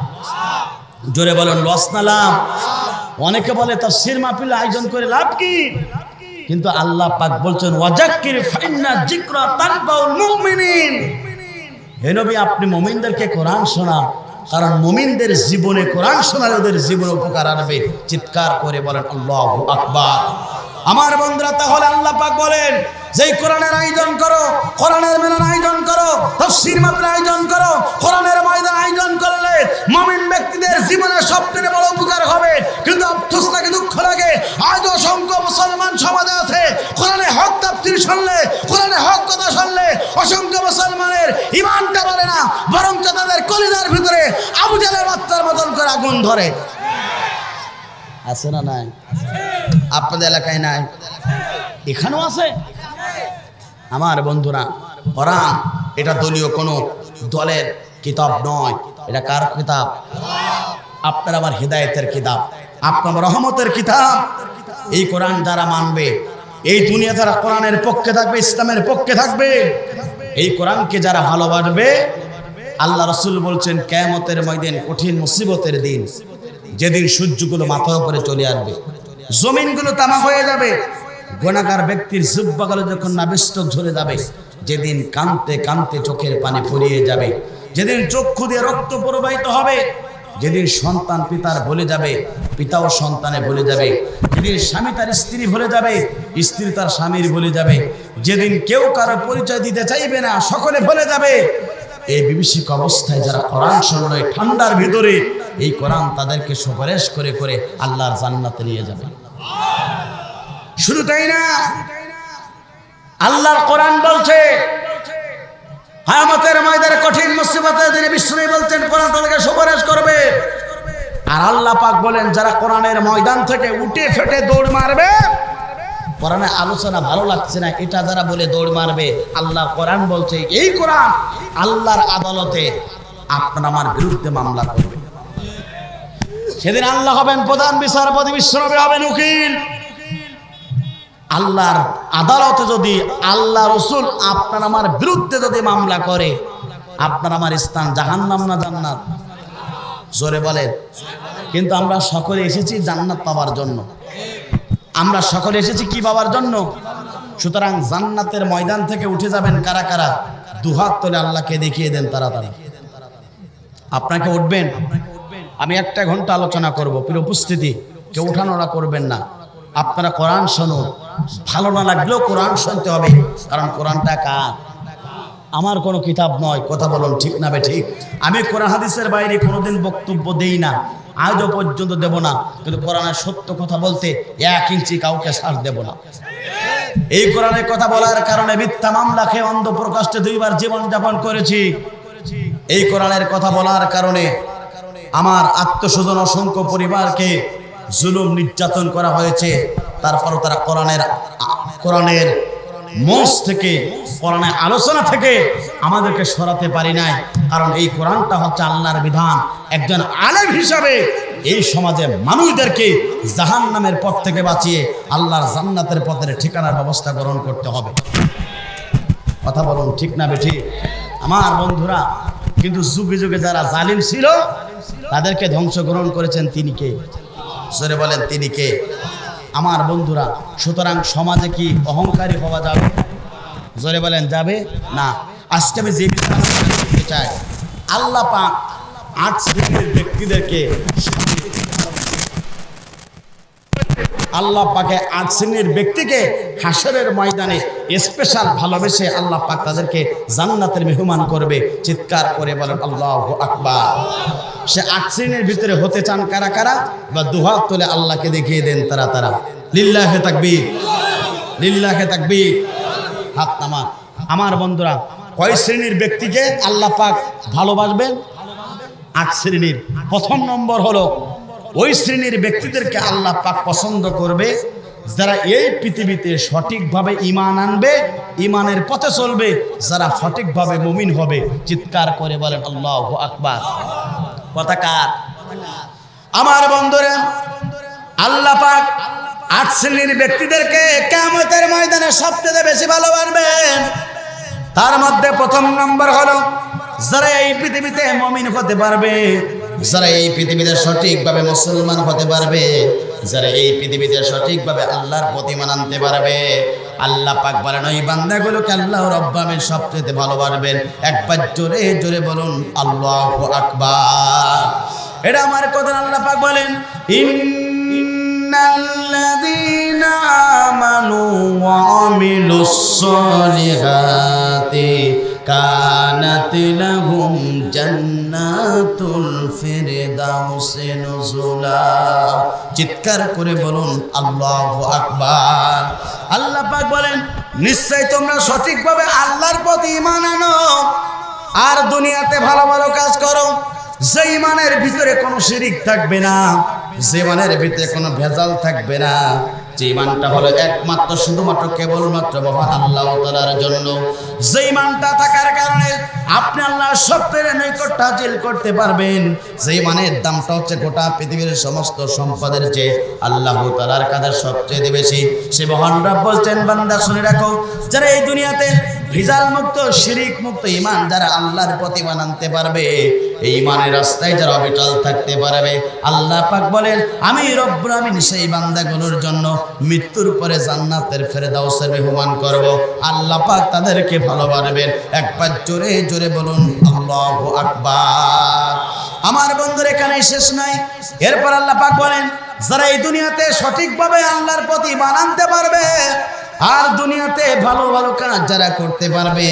জোরে বলুন লস না লাভ? অনেকে বলে তাফসীর মাহফিল আয়োজন করে লাভ কি? কিন্তু আল্লাহ পাক বলছেন ওয়াজাক্কির ফাইন্না যিকরা তানফাউল মুমিনিন। হে নবী, আপনি মুমিনদেরকে কোরআন শোনান, কারণ মুমিনদের জীবনে কোরআন শোনালে ওদের জীবনে উপকার আনবে। চিৎকার করে বলেন আল্লাহু আকবার। আমার বন্ধুরা, তাহলে আল্লাহ পাক বলেন যে কোরআনের আয়োজন করো, কোরআনের মেলার আয়োজন করো, তাফসীর মাহফিল আয়োজন করো, কোরআনের ময়দান আয়োজন করলে মুমিন ব্যক্তিদের জীবনে সবচেয়ে বড় উপকার হবে। কিন্তু আফসোস লাগে, দুঃখ লাগে, আজ অসংখ্য মুসলমান সমাজে আছে কোরআনে হক তাফসীর শুনলে, কোরআনে হক কথা শুনলে অসংখ্য মুসলমানের ঈমানটা বাড়ে না, বরং তাদের কলিজার ভিতরে আবু জাহেলের বাচ্চার মতন করে আগুন ধরে। আছে না নাই? আপনাদের এলাকায় নাই? এখানেও আছে। আমার বন্ধুরা, কোরআন এটা দলীয় কোনো দলের কিতাব নয়, এটা কার কিতাব? আপনার আমার হিদায়েতের কিতাব, আপনার রহমতের কিতাব। এই কোরআন যারা মানবে, এই দুনিয়া যারা কোরআনের পক্ষে থাকবে, ইসলামের পক্ষে থাকবে, এই কোরআনকে যারা ভালোবাসবে, আল্লাহ রাসূল বলছেন কিয়ামতের ময়দান কঠিন মুসিবতের দিন, যেদিন সূর্যগুলো মাথার উপরে চলে আসবে, জমিনগুলো তামা হয়ে যাবে, গুনাহগার ব্যক্তির জিহ্বাগুলো যখন নাবিষ্টক ঝরে যাবে, যেদিন কাঁদতে কাঁদতে চোখের পানি ফুরিয়ে যাবে, যেদিন চক্ষু দিয়ে রক্ত প্রবাহিত হবে, যেদিন সন্তান পিতার ভুলে যাবে, পিতাও সন্তানে ভুলে যাবে, যেদিন স্বামী তার স্ত্রী ভুলে যাবে, স্ত্রী তার স্বামীর ভুলে যাবে, যেদিন কেউ কারো পরিচয় দিতে চাইবে না, সকলে ভুলে যাবে, এই বিভীষিক অবস্থায় যারা কোরআন শুনলো ঠান্ডার ভিতরে, এই কোরআন তাদেরকে সুপারিশ করে করে আল্লাহর জান্নাতে নিয়ে যাবে। শুধু তাই না, আল্লাহর কোরআন বলছে কিয়ামতের ময়দানে কঠিন মুসিবতের দিনে বিষ্ণু বলছেন কোরআন তাদেরকে সুপারিশ করবে। আর আল্লাহ পাক বলেন যারা কোরআনের ময়দান থেকে উঠে ফেটে দৌড় মারবে, কোরআনে আলোচনা ভালো লাগছে না এটা যারা বলে দৌড় মারবে, আল্লাহ কোরআন বলছে এই কোরআন আল্লাহর আদালতে আপনার আমার বিরুদ্ধে মামলা করবে। সেদিন আল্লাহ হবেন প্রধান বিচারপতি, বিশ্বনবী হবেন উকিল। আল্লাহর আদালতে যদি আল্লাহ রসুল আপনার আমার বিরুদ্ধে যদি মামলা করে, আপনার আমার স্থান জাহান্নাম না জান্নাত? জোরে বলেন। কিন্তু আমরা সকলে এসেছি জান্নাত পাওয়ার জন্য, আমরা সকলে এসেছি কি পাওয়ার জন্য? সুতরাং জান্নাতের ময়দান থেকে উঠে যাবেন কারা কারা? দুহাত তুলে আল্লাহকে দেখিয়ে দেন তাড়াতাড়ি। আপনাকে উঠবেন? আমি 1 ঘন্টা আলোচনা করব, প্রিয় উপস্থিতি, কেউ উঠানোরা করবেন না। আপনারা কোরআন শুনুন, ভালো না লাগলেও কোরআন শুনতে হবে, কারণ কোরআনটা কার? আমার কোনো কিতাব নয়। কথা বলুন ঠিক না বে ঠিক? আমি কোরআন হাদিসের বাইরে কোনোদিন বক্তব্য দেই না, আজও পর্যন্ত দেব না। কিন্তু কোরআনের সত্য কথা বলতে 1 ইঞ্চি কাউকে ছাড় দেব না। এই কোরআনের কথা বলার কারণে মিথ্যা মামলা খেয়ে অন্ধ প্রকাশ্যে 2 বার জীবন যাপন করেছি। এই কোরআনের কথা বলার কারণে আমার আত্মস্বজন অসংখ্য পরিবারকে জুলুম নির্যাতন করা হয়েছে। তারপরও তারা কোরআনের মঞ্চ থেকে, কোরআনের আলোচনা থেকে আমাদেরকে সরাতে পারি নাই, কারণ এই কোরআনটা হচ্ছে আল্লাহর বিধান। একজন আলেম হিসাবে এই সমাজে মানুষদেরকে জাহান্নামের পথ থেকে বাঁচিয়ে আল্লাহর জান্নাতের পথের ঠিকানার ব্যবস্থা গ্রহণ করতে হবে। কথা বলুন ঠিক না বেঠি? আমার বন্ধুরা, কিন্তু যুগে যুগে যারা জালিম ছিল তাদেরকে ধ্বংস গ্রহণ করেছেন তিনি কে? জোরে বলেন তিনি কে? আমার বন্ধুরা, সুতরাং সমাজে কি অহংকারী হওয়া যাবে? জোরে বলেন যাবে না। আজকে আমি যে বিষয়ে বলতে চাই, আল্লাহ পাক 8 শ্রেণীর ব্যক্তিদেরকে আল্লাহ পাকে 8 শ্রেণীর ব্যক্তিকে হাসরের ময়দানে স্পেশাল ভালোবেসে আল্লাহ পাক তাদেরকে জান্নাতের মেহমান করবে। চিৎকার করে বলেন আল্লাহু আকবার। সে 8 শ্রেণীর ভিতরে হতে চান কারা কারা? বা দুহাত তুলে আল্লাহকে দেখিয়ে দেন তারা তারা। লিল্লাহে তাকবীর, লিল্লাহে তাকবীর। হাত নামা। আমার বন্ধুরা, কয় শ্রেণীর ব্যক্তিকে আল্লাহ পাক ভালোবাসবেন? 8 শ্রেণীর। প্রথম নম্বর হলো ওই শ্রেণীর ব্যক্তিদেরকে আল্লাহ পাক পছন্দ করবে যারা এই পৃথিবীতে সঠিকভাবে ঈমান আনবে, ঈমানের পথে চলবে, যারা সঠিকভাবে মুমিন হবে। চিৎকার করে বলেন আল্লাহু আকবার। কথা কার? আমার বন্ধুরা, আল্লাহ পাক 8 শ্রেণীর ব্যক্তিদেরকে কিয়ামতের ময়দানে সবচেয়ে বেশি ভালোবাসবেন। তার মধ্যে প্রথম নম্বর হলো যারা এই পৃথিবীতে মুমিন হতে পারবে, যারা এই পৃথিবীতে সঠিকভাবে মুসলমান হতে পারবে, যারা এই পৃথিবীতে সঠিকভাবে আল্লাহর প্রতি মানতে পারবে। আল্লাহ পাক বলেন ওই বান্দাগুলোকে আল্লাহ রাব্বুল আলামিন সবচেয়ে ভালোবাসবেন। একবার জোরে জোরে বলুন আল্লাহু আকবার। এটা আমার কথা। আল্লাহ পাক বলেন ইন্নাল্লাযীনা আমানু ওয়া আমিলুস সালিহাতি কানাত লাহুম জান্নাতুল ফিরদাউসি নুজুলা। চিৎকার করে বলুন আল্লাহু আকবার। আল্লাহ পাক বলেন নিশ্চয় তোমরা সঠিকভাবে আল্লাহর প্রতি ঈমান আনো আর দুনিয়াতে ভালো ভালো কাজ করো, যে ঈমানের ভিতরে কোনো শিরিক থাকবে না, যে ঈমানের ভিতরে কোনো ভেজাল থাকবে না, যে ঈমানটা হলো একমাত্র শুধুমাত্র কেবলমাত্র মহান আল্লাহ তাআলার জন্য। যে ঈমানটা থাকার কারণে আপনি আল্লাহর সত্যের নৈকট্য হাসিল করতে পারবেন। যে ঈমানের দামটা হচ্ছে গোটা পৃথিবীর সমস্ত সম্পদের চেয়ে আল্লাহ তাআলার কাছে সবচেয়ে বেশি। সে মহান রব বলছেন বান্দা শুনে রাখো, যারা এই দুনিয়াতে ভেজাল মুক্ত শিরিক মুক্ত ঈমান যারা আল্লাহর প্রতি মানতে পারবে, এই ঈমানের রাস্তায় যারা অবিচল থাকতে পারবে, আল্লাহ পাক বলেন আমি রব্বুল আমিন সেই বান্দাগুলোর জন্য মৃত্যুর পরে জান্নাতের ফেরদাউসের মেহমান করব। আল্লাহ পাক তাদেরকে ভালোবাসবেন। একবার জোরে জোরে বলুন আল্লাহু আকবার। আমার বন্ধুরা, এখানেই শেষ নাই। এরপর আল্লাহ পাক বলেন যারা এই দুনিয়াতে সঠিকভাবে আল্লাহর প্রতি মানতে পারবে আর দুনিয়াতে ভালো ভালো কাজ যারা করতে পারবে,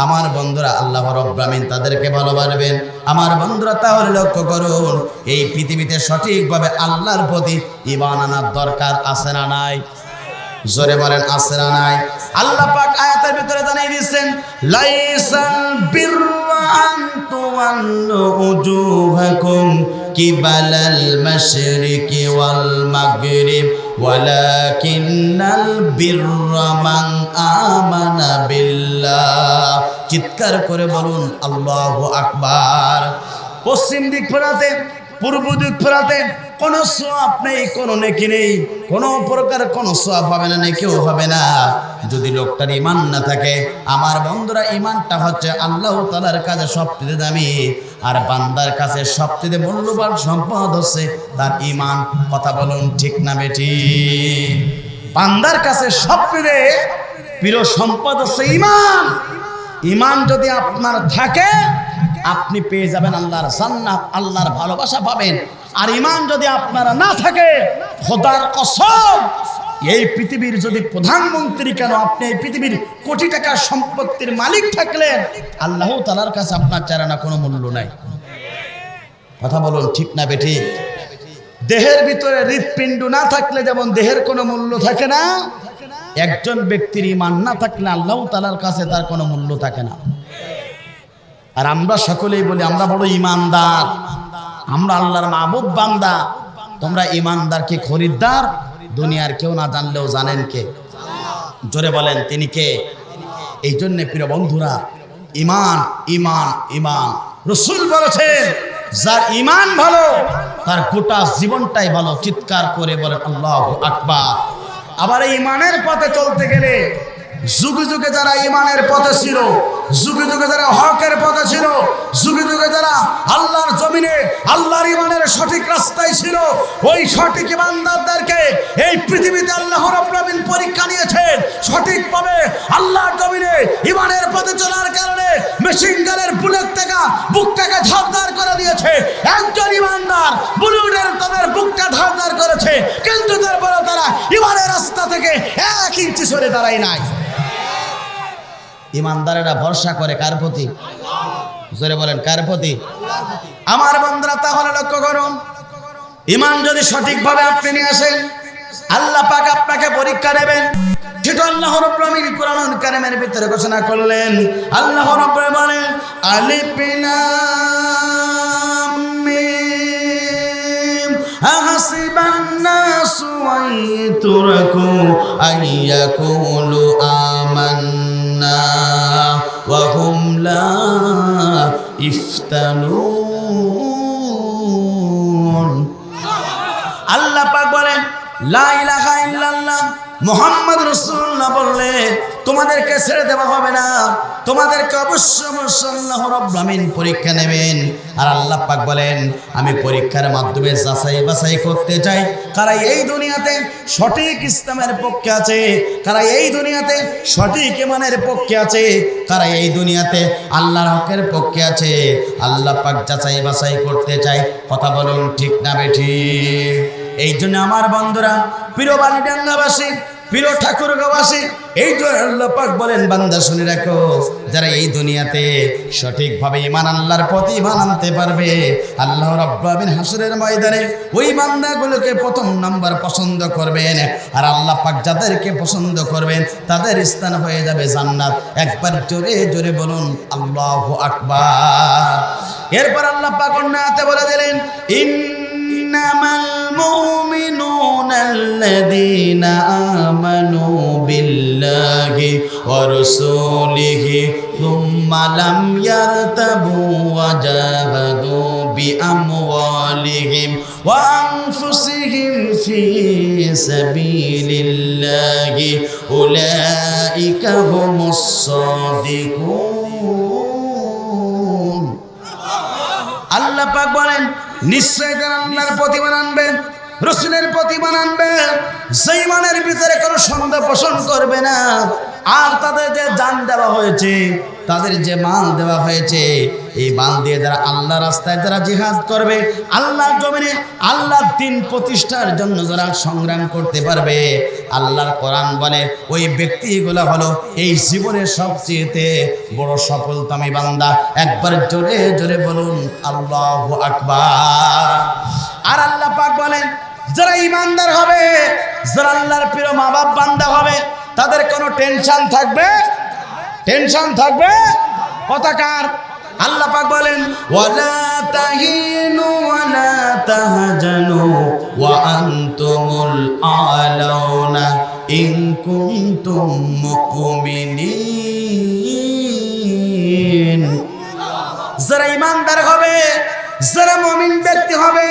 আমার বন্ধুরা আল্লাহ রাব্বুল আমিন তাদেরকে ভালোবাসবেন। আমার বন্ধুরা তাহলে লক্ষ্য করুন, এই পৃথিবীতে সঠিকভাবে আল্লাহর প্রতি ঈমান আনার দরকার আছে না নাই? জোরে বলেন আছে না নাই? আল্লাহ পাক আয়াতের ভিতরে জানিয়ে দিয়েছেন লাইসাল বিররা আন তুওয়াল্লু উজুহাকুম কিবালাল মাশরিকি ওয়াল মাগরিব ওয়ালাকিন্নাল বিররা মান আমানা বিল্লাহ। চিৎকার করে বলুন আল্লাহু আকবার। পশ্চিম দিক ফেরাতে, পূর্ব দিক ফেরাতে কোনো সওয়াব নেই, কোনো নেকি নেই, কোনো প্রকার কোনো সওয়াব হবে না, নেকিও হবে না যদি লোকটার ঈমান না থাকে। আমার বন্ধুরা, ঈমানটা হচ্ছে আল্লাহ তাআলার কাছে সবচেয়ে দামি, আর বান্দার কাছে সবচেয়ে মূল্যবান সম্পদ হচ্ছে তার ঈমান। কথা বলুন ঠিক না বেটি? বান্দার কাছে সবচেয়ে প্রিয় সম্পদ হচ্ছে ঈমান। ঈমান যদি আপনার থাকে আপনি পেয়ে যাবেন আল্লাহর জান্নাত, আল্লাহর ভালোবাসা পাবেন। আর ঈমান যদি আপনার না থাকে, খোদার কসম এই পৃথিবীর যদি প্রধানমন্ত্রী কেন আপনি এই পৃথিবীর কোটি টাকার সম্পত্তির মালিক থাকলেন, আল্লাহ তাআলার কাছে আপনার চারানা কোনো মূল্য নাই। কথা বলুন ঠিক না বেটি? দেহের ভিতরে হৃৎপিণ্ড না থাকলে যেমন দেহের কোনো মূল্য থাকে না, একজন ব্যক্তির ঈমান না থাকলে আল্লাহ তাআলার কাছে তার কোনো মূল্য থাকে না। আর আমরা সকলেই বলি আমরা বড় ঈমানদার, আমরা আল্লাহর মাবুদ বান্দা। তোমরা ঈমানদার কি খরিদ্দার? দুনিয়ার কেউ না জানলেও জানেন কে? জোরে বলেন তিনি কে? এই জন্য প্রিয় বন্ধুরা, ঈমান ঈমান ঈমান। রাসূল বলেছেন যার ঈমান ভালো তার গোটা জীবনটাই ভালো। চিৎকার করে বলেন আল্লাহু আকবার। আবার এই ঈমানের পথে চলতে গেলে যুগে যুগে যারা ঈমানের পথে ছিল যুগে যুগে যারা হকের পথে ছিল, যুগে যুগে যারা আল্লাহর জমিনে আল্লাহর ইমানের সঠিক রাস্তায় ছিল, ওই সঠিক ইমানদারদেরকে এই পৃথিবীতে আল্লাহ রাব্বুল আলামিন পরীক্ষা নিয়েছেন। সঠিকভাবে আল্লাহর জমিনে ইমানের পথে চলার কারণে মেশিন গানের বুলেট থেকে বুকটাকে ঝাড়ঝাড় করে দিয়েছে। একজন ইমানদার বুলেটের তাদের বুকটা ঝাড়ঝাড় করেছে, কিন্তু তারপরে তারা ইমানের রাস্তা থেকে 1 ইঞ্চি সরে দাঁড়ায় নাই। ইমানদারেরা ভরসা করে কার প্রতি? জোরে বলেন, কার প্রতি? আমার বন্ধুরা, তাহলে লক্ষ্য করুন, ইমান যদি সঠিকভাবে আপনি নিয়ে আসেন, আল্লাহ পাক আপনাকে পরীক্ষা নেবেন। সেটা আল্লাহ রাব্বুল আলামিন কোরআনুল কারীমের ভিতরে ঘোষণা করলেন। আল্লাহ রাব্বুল আলামিন বলেন, আলিফ লাম মিম আহসিবান নাসু আইতুরাকু আইয়াকুলু আমান্না ওয়া হুম লা ইফতানুন। আল্লাহ পাক বলেন, লা ইলাহা ইল্লাল্লাহ মুহাম্মদ রাসূলুল্লাহ বললে তোমাদেরকে ছেড়ে দেওয়া হবে না, তোমাদেরকে অবশ্যই আল্লাহ রাব্বুল আলামিন পরীক্ষা নেবেন। আর আল্লাহ পাক বলেন, আমি পরীক্ষার মাধ্যমে যাচাই বাছাই করতে চাই কারা এই দুনিয়াতে সঠিক ইসলামের পক্ষে আছে, কারা এই দুনিয়াতে সঠিক ঈমানের পক্ষে আছে, কারা এই দুনিয়াতে আল্লাহর হকের পক্ষে আছে। আল্লাহ পাক যাচাই বাছাই করতে চাই। কথা বলুন ঠিক না বেঠিক? এই জন্য আমার বন্ধুরা, প্রিয় বালিডাঙ্গাবাসী, প্রিয় ঠাকুরগাঁওবাসী, এই জন্য আল্লাহ পাক বলেন, বান্দা শুনে রাখো, যারা এই দুনিয়াতে সঠিকভাবে ঈমান আল্লাহর প্রতি ঈমান আনতে পারবে, আল্লাহ রাব্বুল আলামিন হাসরের ময়দানে ওই বান্দাগুলোকে প্রথম নাম্বার পছন্দ করবেন। আর আল্লাহ পাক যাদেরকে পছন্দ করবেন তাদের স্থান হয়ে যাবে জান্নাত। একবার জোরে জোরে বলুন আল্লাহু আকবার। এরপর আল্লাহ পাক অন্য আয়াতে বলে দিলেন, ইন্নামাল মুমিনুনা আল্লাযীনা আমানু বিল্লাহি ওয়া রাসূলিহি সুম্মা লাম ইয়ারতাবু ওয়া জাহাদু বিআমওয়ালিহিম ওয়া আনফুসিহিম ফি সাবিলিল্লাহি উলাইকা হুমুস সাদিকুন। আল্লাহ পাক বলেন, নিশ্চয় যারা আল্লাহর প্রতি ঈমান আনবে, রাসূলের প্রতি ঈমান আনবে, সেই ঈমানের ভিতরে কোনো সন্দেহ পোষণ করবে না, আর তাদের যে জান দেওয়া হয়েছে, তাদের যে মাল দেওয়া হয়েছে, এই মাল দিয়ে যারা আল্লাহ রাস্তায় যারা জিহাদ করবে, আল্লাহর জমিনে আল্লাহর দ্বীন প্রতিষ্ঠার জন্য যারা সংগ্রাম করতে পারবে, আল্লাহর কোরআন বলে ওই ব্যক্তিগুলো হলো এই জীবনের সবচেয়ে বড় সফলতম বান্দা। একবার জোরে জোরে বলুন আল্লাহু আকবার। আর আল্লাহ পাক বলেন, যারা ইমানদার হবে, যারা আল্লাহর প্রিয় মা বাপ বান্দা হবে, তাদের কোনো টেনশন থাকবে? টেনশন থাকবে কথাকার? আল্লাহ পাক বলেন, ওয়ালা তাহিনু ওয়ালা তাহজানু ওয়া আনতুমুল আলাউনা ইন কুনতুম মুমিনিন। যারা ইমানদার হবে, যারা মুমিন ব্যক্তি হবে,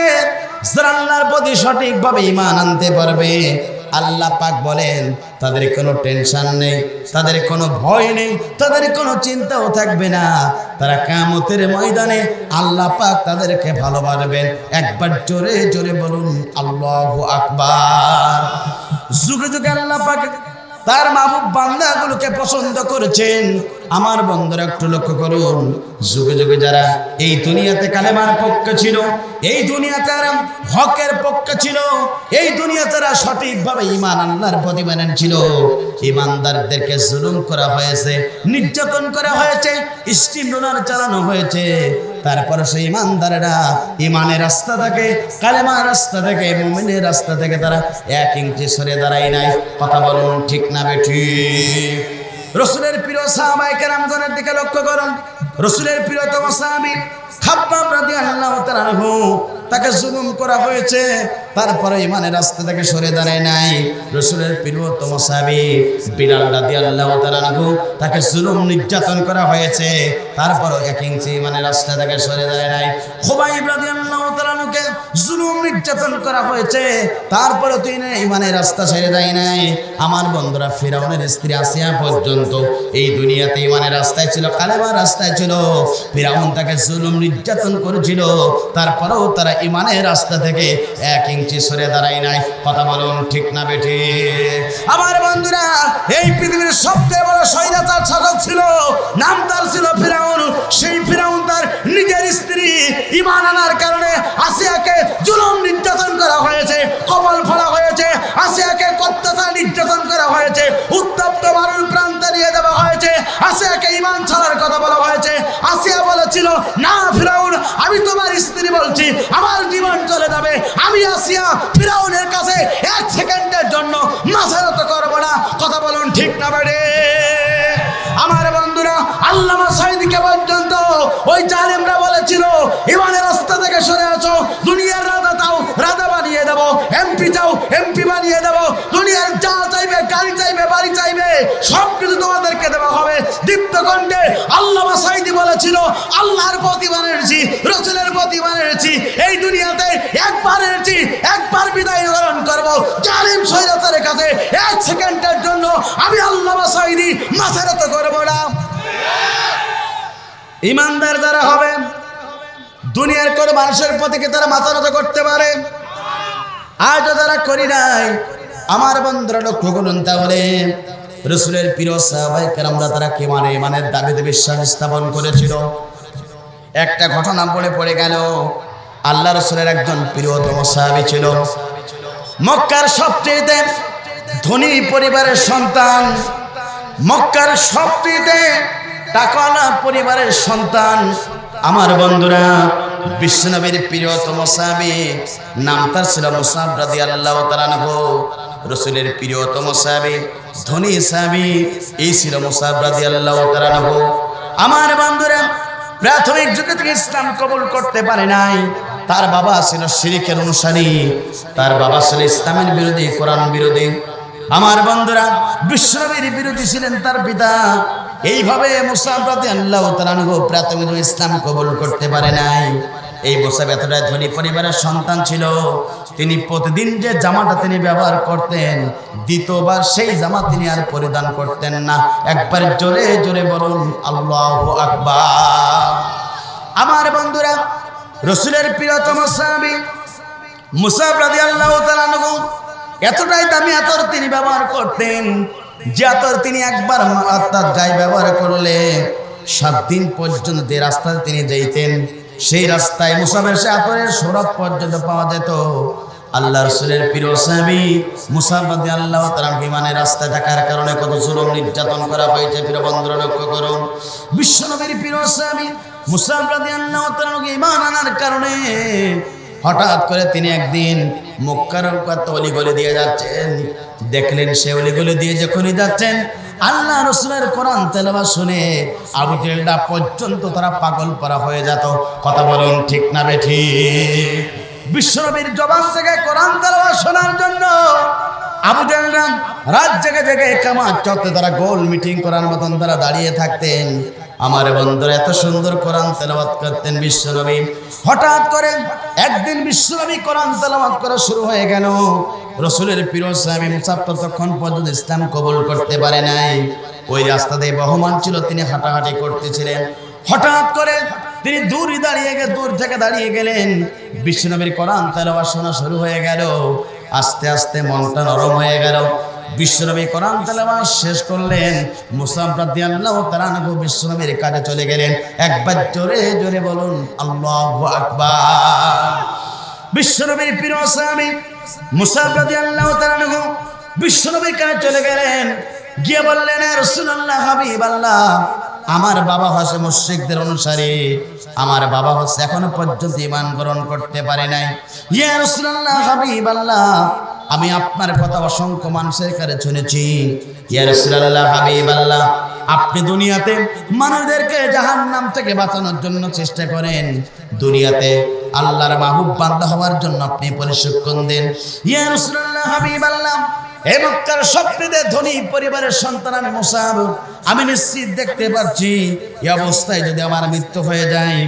যারা আল্লাহর প্রতি সঠিকভাবে ঈমান আনতে পারবে, আল্লাহ পাক বলেন তাদের কোনো টেনশন নেই, তাদের কোনো ভয় নেই, তাদের কোনো চিন্তাও থাকবে না। তারা কিয়ামতের ময়দানে আল্লাহ পাক তাদেরকে ভালোবাসবেন। একবার জোরে জোরে বলুন আল্লাহু আকবার। যুগে যুগে আল্লাহ পাক তার মাহবুব বান্দাগুলোকে পছন্দ করেছেন। আমার বন্ধুরা একটু লক্ষ্য করুন, যুগে যুগে যারা এই দুনিয়াতে কালেমার পক্ষে ছিল, এই দুনিয়াতে যারা হকের পক্ষে ছিল, এই দুনিয়াতে যারা সঠিকভাবে ঈমান আল্লাহর প্রতি মেনে ছিল, ঈমানদারদেরকে জুলুম করা হয়েছে, নির্যাতন করা হয়েছে, স্টিমরোলার চালানো হয়েছে। তারপরে সেই ঈমানদারেরা ঈমানের রাস্তা থেকে, কালেমার রাস্তা থেকে, মুমিনের রাস্তা থেকে তারা 1 ইঞ্চি সরে দাঁড়ায় নাই। কথা বলুন ঠিক না বেঠিক? রাসূলের প্রিয় সাহাবায়ে কেরামগণের দিকে লক্ষ্য করুন। রাসূলের প্রিয়তম সাহাবী খাব্বাব রাদিয়াল্লাহু তাআলা আনহু, তাকে জুলুম করা হয়েছে, তারপরে ঈমানের রাস্তা থেকে সরে দাঁড়ায় নাই। রাসূলের প্রিয়তম সাহাবী বিলাল রাদিয়াল্লাহু তাআলা আনহু, তাকে জুলুম নির্যাতন করা হয়েছে, তারপরে 1 ইঞ্চি ঈমানের রাস্তা থেকে সরে দাঁড়ায় নাই। খুবাইব রাদিয়াল্লাহু তাআলা আনহুকে জুলুম নির্যাতন করা হয়েছে, তারপরে তুই না ইমানের রাস্তা ছেড়ে দেয় নাই। আমার বন্ধুরা, ফিরাউনের স্ত্রী আসিয়া পর্যন্ত এই দুনিয়াতে ইমানের রাস্তায় ছিল, কালেমার রাস্তায় ছিল। ফিরাউন তাকে জুলুম নির্যাতন করেছিল, তারপরেও তারা ইমানের রাস্তা থেকে 1 ইঞ্চি সরে দাঁড়ায় নাই। কথা বলুন ঠিক না বেঠি? আমার বন্ধুরা, এই পৃথিবীর সবচেয়ে বড় স্বৈরাচার শাসক ছিল, নাম তার ছিল ফিরাউন। সেই ফিরাউন তার নিজের স্ত্রী ঈমান আনার কারণে আসিয়াকে জুলুম নির্যাতন করা হয়েছে, কপাল ফোড়া হয়েছে, আসিয়াকে অত্যাচার নির্যাতন করা হয়েছে, উত্তপ্ত মারুল প্রান্তে নিয়ে দেওয়া হয়েছে, আসিয়াকে ঈমান ছাড়ার কথা বলা হয়েছে। আসিয়া বলেছিল, না ফিরাউন, আমি তোমার স্ত্রী বলছি, আমার জীবন চলে যাবে, আমি আসিয়া ফিরাউনের কাছে 1 সেকেন্ডের জন্য মাথা নত করব না। কথা বলুন ঠিক না বেড়ে? আমার বন্ধুরা, আল্লামা সাঈদীকে পর্যন্ত ওই জালেমরা বলেছিল, ইমানের রাস্তা থেকে সরে আসো, দুনিয়ার রাজা চাও রাজা বানিয়ে দেবো, এমপি চাও এমপি বানিয়ে দেবো, দুনিয়ার যা চাইবে, গাড়ি চাইবে, বাড়ি চাইবে, সব কিছু তোমাদেরকে দেওয়া হবে। দীপ্ত কণ্ঠে আল্লামা সাঈদী বলেছিল, আল্লাহর প্রতিমান এনেছি, রসুলের প্রতিমান এনেছি, এই দুনিয়াতে একবার এনেছি, একবার বিদায় গ্রহণ করবো। জালিম স্বৈরাচারের কাছে 1 সেকেন্ডের জন্য আমি আল্লামা সাঈদী মাথা নত করবো না। ইমানদার যারা হবে, দুনিয়ার কোন মানুষের প্রতি কি তারা মাথা নত করতে পারে? আজও যারা করি নাই, আমার বন্ধুরা লক্ষ্য করুন। তাহলে রাসূলের প্রিয় সাহাবায়ে কেরামরা তারা কি মানে ইমানের দাবিতে বিশ্বাস স্থাপন করেছিল। একটা ঘটনা পড়ে গেল। আল্লাহ রাসূলের একজন প্রিয়তম সাহাবী ছিল, মক্কার সবচেয়ে ধনী পরিবারের সন্তান, মক্কার সবচেয়ে টাকাওয়ালা পরিবারের সন্তান। আমার বন্ধুরা, বিশ্বনবীর প্রিয়তম সাহাবী, নাম তার ছিল মুসাব রাদিয়াল্লাহু তাআলা আনহু। রাসূলের প্রিয়তম সাহাবী, ধনী সাহাবী, এই ছিল মুসাব রাদিয়াল্লাহু তাআলা আনহু। আমার বন্ধুরা, প্রাথমিক যুগে থেকে ইসলাম কবুল করতে পারে নাই। তার বাবা ছিল শিরকের অনুসারী, তার বাবা ছিল ইসলামের বিরোধী, কোরআন বিরোধী। আমার বন্ধুরা, বিশ্বনবীর বিরোধী ছিলেন তার পিতা। এইভাবে মুসাব রাদিয়াল্লাহু তাআলা আনহু প্রাথমিক ইসলাম কবুল করতে পারে নাই। এই মুসাব এতটাই ধনী পরিবারের সন্তান ছিল, তিনি প্রতিদিন যে জামাটা তিনি ব্যবহার করতেন, দ্বিতীয়বার সেই জামা তিনি আর পরিধান করতেন না। একবার জোরে জোরে বলুন আল্লাহু আকবার। আমার বন্ধুরা, রাসূলের প্রিয়তম সাহাবী মুসাব রাদিয়াল্লাহু তাআলা আনহু এতটাই দামি আতর তিনি ব্যবহার করতেন, যে আতর তিনি একবার অর্থাৎ গায়ে ব্যবহার করলে 7 দিন পর্যন্ত যে রাস্তায় তিনি যাইতেন, সেই রাস্তায় মুসাবের সে আতরের সৌরভ পর্যন্ত পাওয়া যেত। আল্লাহ রাসূলের প্রিয় সাহাবী মুসাব রাদিয়াল্লাহু তাআলা ইমানের রাস্তায় থাকার কারণে কত জুলুম নির্যাতন করা হয়েছে। প্রিয় বন্ধুরা, লক্ষ্য করুন, বিশ্বনবীর প্রিয় সাহাবী মুসাব রাদিয়াল্লাহু তাআলা ঈমান আনার কারণে হঠাৎ করে তিনি একদিন মক্কার অলিগলি দিয়ে যাচ্ছেন। দেখলেন সে অলিগলি দিয়ে যখনই যাচ্ছেন, আল্লাহ রাসূলের কোরআন তেলাওয়াত শুনে আবু জেহেলরা পর্যন্ত তারা পাগল করা হয়ে যেত। কথা বলুন ঠিক না বেঠিক? বিশ্বনবীর জবান থেকে কোরআন তেলাওয়াত শোনার জন্য আবু জেহেলরা রাত জেগে জেগে কামাত চত্বরে তারা গোল মিটিং করার মতন তারা দাঁড়িয়ে থাকতেন। আমার বন্ধুরা, এত সুন্দর কোরআন তেলাওয়াত করতেন বিশ্বনবী। হঠাৎ করে একদিন বিশ্বনবী কোরআন তেলাওয়াত করা শুরু হয়ে গেল। রাসূলের প্রিয় সাহাবী মুসাব ততক্ষণ পর্যন্ত ইসলাম কবুল করতে পারে নাই। ওই রাস্তা দিয়ে বহমান ছিল, তিনি হাঁটাহাঁটি করতেছিলেন। হঠাৎ করে তিনি দূর থেকে দাঁড়িয়ে গেলেন। বিশ্বনবীর কোরআন তেলাওয়াত শোনা শুরু হয়ে গেল। আস্তে আস্তে মনটা নরম হয়ে গেল। বিশ্বনবী কোরআন তেলাওয়াত শেষ করলেন। মুসাব রাদিয়াল্লাহু তাআলা আনহু বিশ্বনবীর কাছে চলে গেলেন। একবার জোরে জোরে বলুন আল্লাহু আকবার। বিশ্বনবীর প্রিয় সাহাবী মুসাব রাদিয়াল্লাহু তাআলা আনহু বিশ্বনবীর কাছে চলে গেলেন। গিয়ে বললেন, ইয়া রাসূলুল্লাহ, হাবিবাল্লাহ, আমার বাবা হচ্ছে মুশরিকদের অনুসারী, আমার বাবা হচ্ছে এখনো পর্যন্ত ঈমান গ্রহণ করতে পারে নাই। ইয়া রাসূলুল্লাহ, হাবিবাল্লাহ, আমি আপনার কথা অসংখ্য মানুষের কাছে শুনেছি। ইয়া রাসূলুল্লাহ, হাবিবাল্লাহ, আপনি দুনিয়াতে মানুষদেরকে জাহান্নাম থেকে বাঁচানোর জন্য চেষ্টা করেন, দুনিয়াতে আল্লাহর মাহবুব বান্দা হওয়ার জন্য আপনি পরিশ্রম দেন। ইয়া রাসূলুল্লাহ, হাবিবাল্লাহ, এই মক্কার সবচেয়ে ধনী পরিবারের সন্তান আমি মুসাব, আমি নিশ্চিত দেখতে পাচ্ছি এই অবস্থায় যদি আমার মৃত্যু হয়ে যায়,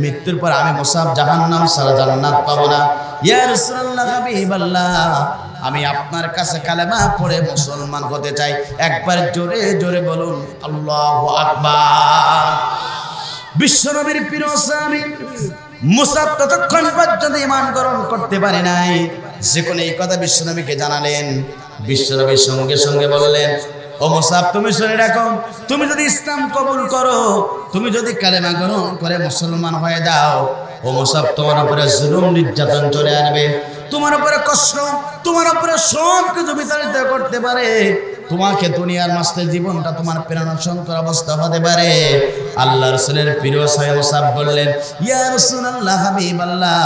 মৃত্যুর পর আমি মুসাব জাহান্নাম ছাড়া জান্নাত পাবো না। ইয়া রাসূলুল্লাহ হাবিবাল্লাহ, আমি আপনার কাছে কালেমা পড়ে মুসলমান হতে চাই। একবার জোরে জোরে বলুন আল্লাহু আকবার। বিশ্বনবীর প্রিয় সাহাবী মুসাব ততক্ষণ পর্যন্ত ঈমান গ্রহণ করতে পারে নাই, যখন এই কথা বিশ্বনবীকে জানালেন, বিশ্বনবী সঙ্গে সঙ্গে বললেন, ও মুসাব, তুমি শুনে রাখো, তুমি যদি ইসলাম কবুল করো, তুমি যদি কালেমা গ্রহণ করে মুসলমান হয়ে যাও, ও মুসাব, তোমার উপরে জুলুম নির্যাতন চলে আসবে, তোমার উপরে কষ্ট, তোমার উপরে সব কিছু বিতাড়িত করতে পারে, তোমাকে দুনিয়ার মাঝে জীবনটা তোমার প্রেরণাশঙ্কর অবস্থা হতে পারে। আল্লাহ রাসূলের প্রিয় সাহেব মুসাব বললেন, ইয়া রাসূলুল্লাহ হাবিবাল্লাহ,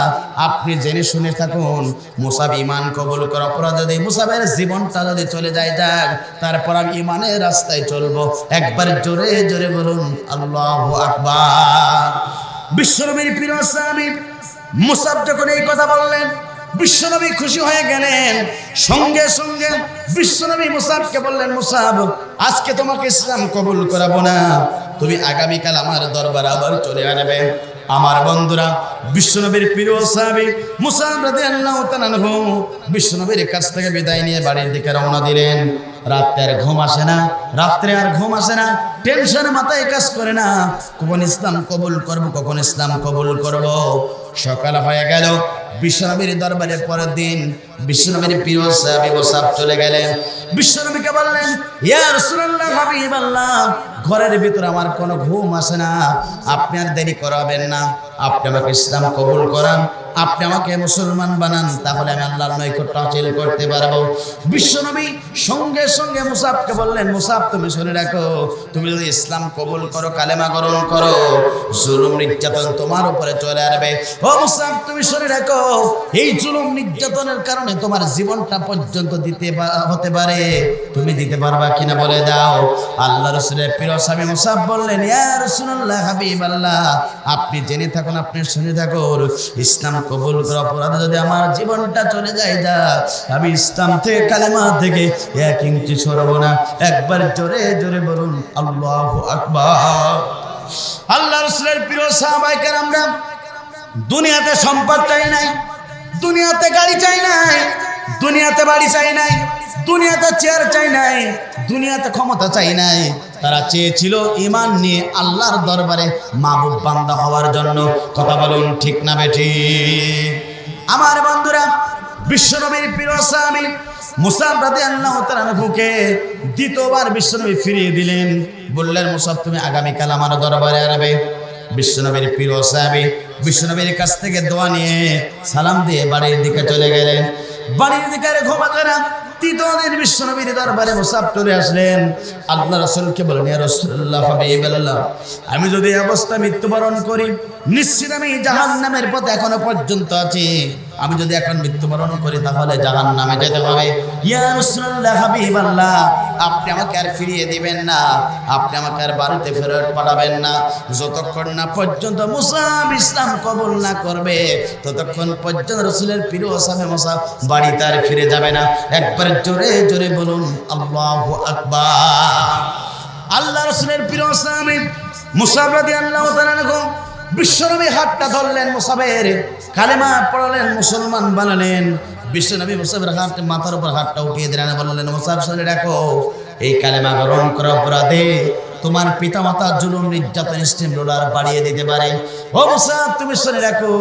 আপনি জেনে শুনে থাকুন, মুসাব ঈমান কবুল করার পর যদি মুসাবের জীবনটা যদি চলে যায় যাক, তারপর আমি ঈমানের রাস্তায় চলবো। একবার জোরে জোরে বলুন আল্লাহু আকবার। বিশ্বনবীর প্রিয় সাহাবী মুসাব যখন এই কথা বললেন, বিশ্বনবী খুশি হয়ে গেলেন। সঙ্গে সঙ্গে বিশ্বনবী মুসাবকে বললেন, মুসাব, আজকে তোমাকে ইসলাম কবুল করাবো না, তুমি আগামীকাল আমার দরবার আবার চলে আসবে। আমার বন্ধুরা, বিশ্বনবীর প্রিয় সাহাবী মুসাব রাদিয়াল্লাহু তাআলা আনহু বিশ্বনবীর কাছ থেকে বিদায় নিয়ে বাড়ির দিকে রওনা দিলেন। রাতে আর ঘুম আসে না, রাত্রে আর ঘুম আসে না, টেনশনে মাথায় কাজ করে না, কখন ইসলাম কবুল করব, কখন ইসলাম কবুল করব। সকাল হয়ে গেল, বিশ্বনবীর দরবারে পরের দিন বিশ্বনবীর প্রিয় সাহাবী মুসাব চলে গেলেন। বিশ্বনবীকে বললেন, ইয়া রাসূলুল্লাহ হাবিবাল্লাহ, ঘরের ভিতর আমার কোনো ঘুম আসে না, আপনি আর দেরি করাবেন না, আপনি আমাকে ইসলাম কবুল করান, আপনি আমাকে মুসলমান বানান, তাহলে আমি আল্লাহর নৈকট্য হাসিল করতে পারবো। বিশ্বনবী সঙ্গে সঙ্গে মুসাবকে বললেন, মুসাব, তুমি শুনে রাখো, তুমি যদি ইসলাম কবুল করো, কালেমা গ্রহণ করো, জুলুম নির্যাতন তোমার উপরে চলে আসবে। ও মুসাব, তুমি শুনে রাখো, এই জুলুম নির্যাতনের কারণে তোমার জীবনটা পর্যন্ত হতে পারে, তুমি দিতে পারবা কিনা বলে দাও। আল্লাহ রাসূলের প্রিয় সাহাবী মুসাব বললেন, ইয়া রাসূলুল্লাহ হাবিবাল্লাহ, আপনি জেনে থাকুন, আপনি শুনে থাকুন, ইসলাম কবুল করার অপরাধে যদি আমার জীবনটা চলে যায় যা, আমি ইসলাম থেকে, কালেমা থেকে 1 ইঞ্চি সরব না। একবার জোরে জোরে বলুন আল্লাহু আকবার। আল্লাহ রাসূলের প্রিয় সাহাবায়ে কেরামরা দুনিয়াতে সম্পদ চাই নাই, দুনিয়াতে গাড়ি চাই নাই, দুনিয়াতে বাড়ি চাই নাই, দুনিয়াতে চেয়ার চাই নাই, দুনিয়াতে ক্ষমতা চাই নাই, তারা চেয়েছিল ঈমান নিয়ে আল্লাহর দরবারে মাহবুব বান্দা হওয়ার জন্য। কথা বলুন ঠিক না বেঠিক? আমার বন্ধুরা, বিশ্বনবীর প্রিয় সাহাবী মুসাব রাদিয়াল্লাহু তাআলা আনহুকে দ্বিতীয়বার বিশ্বনবী ফিরিয়ে দিলেন। বললেন, মুসাব, তুমি আগামীকাল আমার দরবারে আসবে। বিশ্বনবীর প্রিয় সাহাবী বিশ্বনবীর কাছ থেকে দোয়া নিয়ে সালাম দিয়ে বাড়ির দিকে চলে গেলেন। বাড়ির দিকে ঘুমাতে না, তৃতীয় দিন বিশ্বনবীর দরবারে মুসাব চলে আসলেন। আল্লাহ রাসূলকে বলেন, ইয়া রাসূলুল্লাহ হাবিবাল্লাহ, আমি যদি এই অবস্থা মৃত্যুবরণ করি, নিশ্চিত আমি জাহান্নামের পথে এখনো পর্যন্ত আছি, আমি যদি এখন মৃত্যুবরণ করি তাহলে জাহান্নামে যেতে হবে। ইয়া রাসূলুল্লাহ হাবিবাল্লাহ, আপনি আমাকে আর ফিরিয়ে দিবেন না, আপনি আমাকে আর বাড়িতে ফেরত পাঠাবেন না, যতক্ষণ না পর্যন্ত মুসাব ইসলাম কবুল না করবে, ততক্ষণ পর্যন্ত রাসূলের প্রিয় সাহাবী মুসাব বাড়িতে আর ফিরে যাবে না। একবার জোরে জোরে বলুন আল্লাহু আকবার। আল্লাহ রাসূলের প্রিয় সাহাবী মুসাব রাদিয়াল্লাহু তাআলা আনহু বিশ্বনবী হাতটা ধরলেন, মুসাবের কালেমা পড়লেন, মুসলমান বানালেন। বিশ্বনবী মুসাবের হাত, মাথার উপর হাতটা উঠিয়ে দিলেন, বললেন, মুসাব, শুনে রাখো, এই কালেমা গ্রহণ করার অপরাধে তোমার পিতা মাতা জুলুম নির্যাতন স্টিম রোলার বাড়িয়ে দিতে পারে। ও মুসাব, তুমি শুনে রাখো,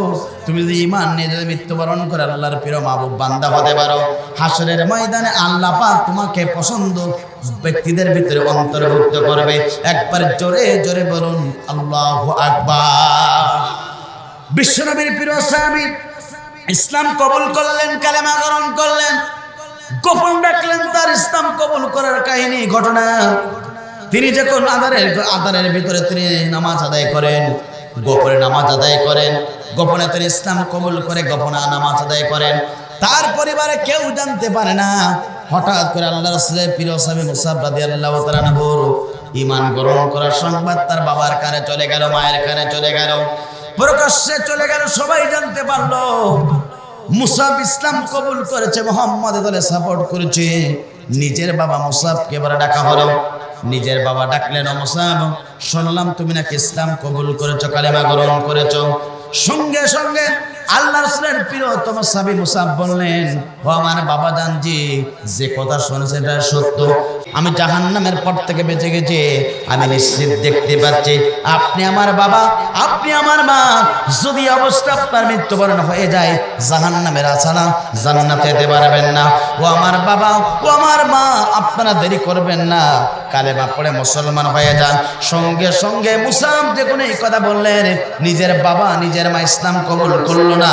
তুমি যদি ঈমান নিয়ে যদি মৃত্যুবরণ করে আল্লাহর প্রিয় মাহবুব বান্দা হতে পারো, হাসরের ময়দানে আল্লাহ পাক তোমাকে পছন্দ ব্যক্তিদের ভিতরে অন্তর্ভুক্ত করবে। একবার জোরে জোরে বলুন আল্লাহু আকবার। বিশ্বনবীর প্রিয় সাহাবী ইসলাম কবুল করলেন, কালেমা গ্রহণ করলেন, গোপন রাখলেন তার ইসলাম কবুল করার কাহিনী, ঘটনা। তিনি যখন আদারের ভিতরে তিনি নামাজ আদায় করেন, গোপনে নামাজ আদায় করেন, গোপনে তিনি ইসলাম কবুল করে গোপনে নামাজ আদায় করেন, তার পরিবারে কেউ জানতে পারে না। হঠাৎ করে আল্লাহ রাসূলের প্রিয় সাহাবী মুসাব রাদিয়াল্লাহু তাআলা আনহুর ঈমান গ্রহণ করার সংবাদ তার বাবার কানে চলে গেল, মায়ের কানে চলে গেল, প্রকাশ্যে চলে গেল, সবাই জানতে পারলো মুসাব ইসলাম কবুল করেছে, মুহাম্মাদের দলে সাপোর্ট করেছে। নিজের বাবা মুসাবকে এবারে ডাকা হলো, নিজের বাবা ডাকলেন, ও মুসাব, শুনলাম তুমি নাকি ইসলাম কবুল করেছো, কালেমা গ্রহণ করেছো। সঙ্গে সঙ্গে আল্লাহ রাসূলের প্রিয়তম সাহাবী মুসাব বললেন, ও আমার বাবা জানজি, যে কথা শুনেছেন এটা সত্য। আমি জাহান্নামের পথ থেকে বেঁচে গেছি, আমি নিশ্চিত দেখতে পাচ্ছি আপনি আমার বাবা, আপনি আমার মা। যদি অবস্থা আপনার মৃত্যুবরণ হয়ে যায়, জাহান্নামের আছানা জান্নাতে যেতে পারবেন না। ও আমার বাবা, ও আমার মা, আপনারা দেরি করবেন না, কালেমা পড়ে মুসলমান হয়ে যান। সঙ্গে সঙ্গে মুসাব যখন এই কথা বললেন, নিজের বাবা নিজের মা ইসলাম কবুল করলো না,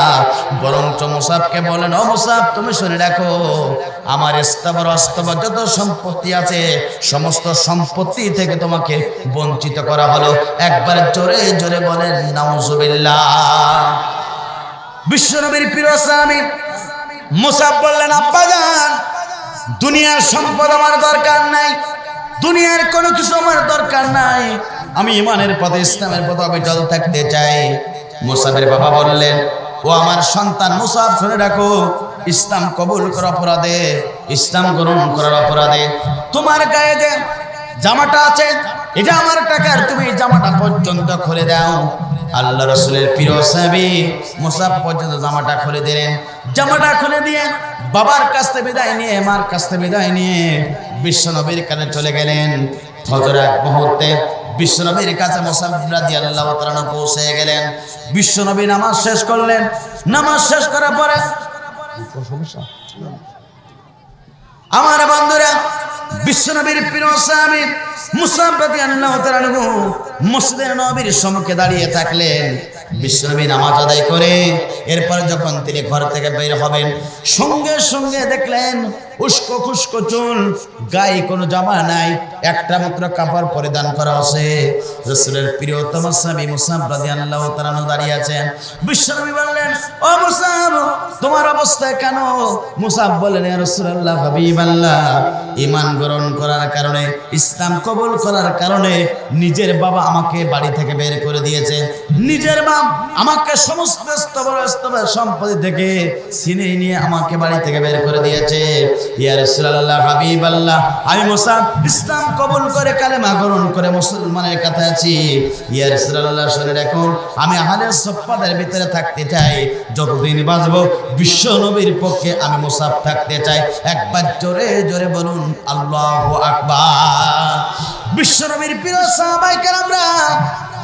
বরঞ্চ মুসাবকে বলেন, ও মুসাব, তুমি শুনে রাখো, আমার স্থাবর অস্থাবর যত সম্পত্তি আছে, সমস্ত সম্পত্তি থেকে তোমাকে বঞ্চিত করা হলো। একবার জোরে জোরে বলেন নাউজুবিল্লাহ। বিশ্বনবীর প্রিয় সাহাবী মুসাব বললেন, আব্বা জান, দুনিয়ার সম্পদ আমার দরকার নাই, দুনিয়ার কোনো কিছু আমার দরকার নাই, আমি ইমানের পথে ইসলামের পথে অবিচল থাকতে চাই। মুসাবের বাবা বললেন, ও আমার সন্তান মুসাব, শুনে রাখো, ইসলাম কবুল করার অপরাধে, ইসলাম গ্রহণ করার অপরাধে তোমার গায়ে যে জামাটা আছে, এটা আমার টাকার, তুমি জামাটা পর্যন্ত খুলে দাও। আল্লাহ রাসূলের প্রিয় সাহাবী মুসাব পর্যন্ত জামাটা খুলে দিলেন। জামাটা খুলে দিয়ে বাবার কাছ থেকে বিদায় নিয়ে, মার কাছ থেকে বিদায় নিয়ে বিশ্বনবীর কাছে চলে গেলেন। ফজরের এক মুহূর্তে বিশ্বনবীর কাছে মুসাব রাদিয়াল্লাহু তাআলা পৌঁছে গেলেন। বিশ্বনবী নামাজ শেষ করলেন। নামাজ শেষ করার পরে আমার বন্ধুরা, বিশ্বনবীর প্রিয় সাহাবী মুসাব রাদিয়াল্লাহু তাআলা মসজিদে নববীর সম্মুখে দাঁড়িয়ে থাকলেন। বিশ্বনবী নামাজ আদায় করে এরপর যখন তিনি ঘর থেকে বের হবেন, সঙ্গে সঙ্গে দেখলেন উস্কো খুস্কো চুল, গায়ে কোনো জামা নাই, একটা মাত্র কাপড় পরিধান করা আছে। রাসূলের প্রিয়তম সাহাবী মুসাব রাদিয়াল্লাহু তাআলা দাঁড়িয়ে আছেন। বিশ্বনবী বললেন, ও মুসাব, তোমার অবস্থা কেন? মুসাব বললেন, ইয়া রাসূলুল্লাহ, হাবিবাল্লাহ, ঈমান গ্রহণ করার কারণে, ইসলাম কবুল করার কারণে নিজের বাবা আমাকে বাড়ি থেকে বের করে দিয়েছে, নিজের মা আমাকে সমস্ত স্তবর সম্পত্তি থেকে ছিনিয়ে নিয়ে আমাকে বাড়ি থেকে বের করে দিয়েছে। ইয়া রাসূলুল্লাহ, হাবিবাল্লাহ, আমি মুসাব ইসলাম কবুল করে কালেমা গ্রহণ করে মুসলমানের কাছে আছি। ইয়া রাসূলুল্লাহ, শুনে রাখুন, আমি আহলে সুফফাদের ভিতরে থাকতে চাই, যতদিন বাঁচব বিশ্ব নবীর পক্ষে আমি মুসাব থাকতে চাই। একবার জোরে জোরে বলুন আল্লাহু আকবার। বিশ্ব নবীর প্রিয় সাহাবায়ে কেরামরা,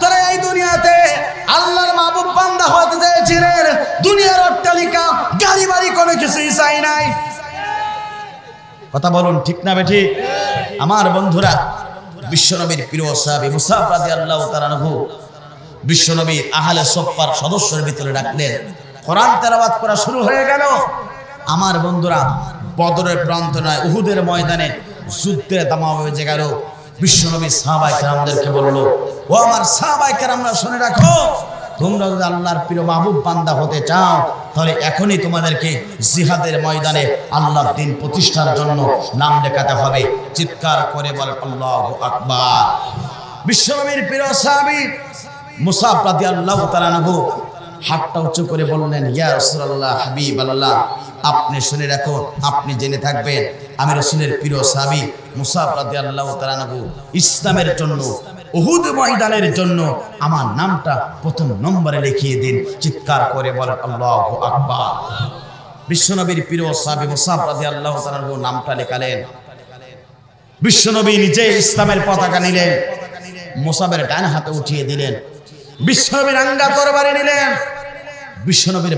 তারা এই দুনিয়াতে আল্লাহর মাহবুব বান্দা হতে চেয়েছিলেন, দুনিয়ার অট্টালিকা গাড়ি বাড়ি কোনো কিছুই চাই নাই। কথা বলুন ঠিক না বেঠি? আমার বন্ধুরা, বিশ্বনবীর প্রিয় সাহাবী মুসাব রাদিয়াল্লাহু তাআলা আনহু বিশ্বনবী আহলে সুফফার সদস্যের ভিতরে ডাকলেন। কোরআন তেলাওয়াত করা শুরু হয়ে গেল। আমার বন্ধুরা, বদরের প্রান্তনায় উহুদের ময়দানে যুদ্ধের দামামা বেজে গেল। বিশ্বনবী সাহাবায়ে কেরামদেরকে বলল, ও আমার সাহাবায়ে কেরামরা, শুনে রাখো, তোমরা যদি আল্লাহর প্রিয় মাহবুব বান্দা হতে চাও, তাহলে এখনই তোমাদেরকে জিহাদের ময়দানে আল্লাহর দ্বীন প্রতিষ্ঠার জন্য নাম লেখাতে হবে। চিৎকার করে বলে আল্লাহু আকবার। বিশ্বনবীর প্রিয় সাহাবী মুসাব রাদিয়াল্লাহু তাআলা আনহু হাতটা উঁচু করে বললেন, ইয়া রাসূলুল্লাহ, হাবিবাল্লাহ, আপনি শুনে রাখুন, আপনি জেনে থাকবেন, আমি রাসূলের প্রিয় সাহাবী মুসাব রাদিয়াল্লাহু তাআলা আনহু ইসলামের জন্য, উহুদ ময়দানের জন্য আমার নামটা প্রথম নম্বরে লিখিয়ে দিন। চিৎকার করে বলেন আল্লাহু আকবার। বিশ্বনবীর প্রিয় সাহাবী মুসাব রাদিয়াল্লাহু তাআলা আনহু নামটা লেখালেন। বিশ্বনবী নিজে ইসলামের পতাকা নিলেন, মুসাবের ডান হাতে উঠিয়ে দিলেন। বিশ্বনবীর আঙ্গা তরবারি নিলেন, বিশ্বনবীর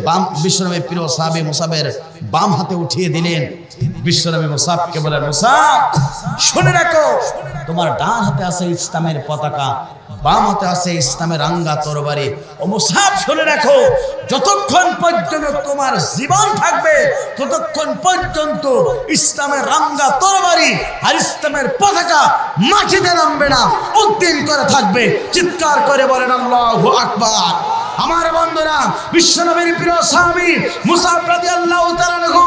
প্রিয় সাহাবী মুসাবের বাম হাতে উঠিয়ে দিলেন। বিশ্বনবী মুসাবকে বলেন, মুসাব, শুনে রাখো, তোমার ডান হাতে আছে ইসলামের পতাকা, বাম হাতে আছে ইসলামের আঙ্গা তরবারি। ও মুসাব, শুনে রাখো, যতক্ষণ পর্যন্ত তোমার জীবন থাকবে, ততক্ষণ পর্যন্ত ইসলামের আঙ্গা তরবারি আর ইসলামের পতাকা মাটিতে নামবে না, উদ্দিন করে থাকবে। চিৎকার করে বলেন আল্লাহু আকবার। আমার বন্ধুরা, বিশ্বনবীর প্রিয় সাহাবী মুসাব রাদিয়াল্লাহু তাআলা আনহু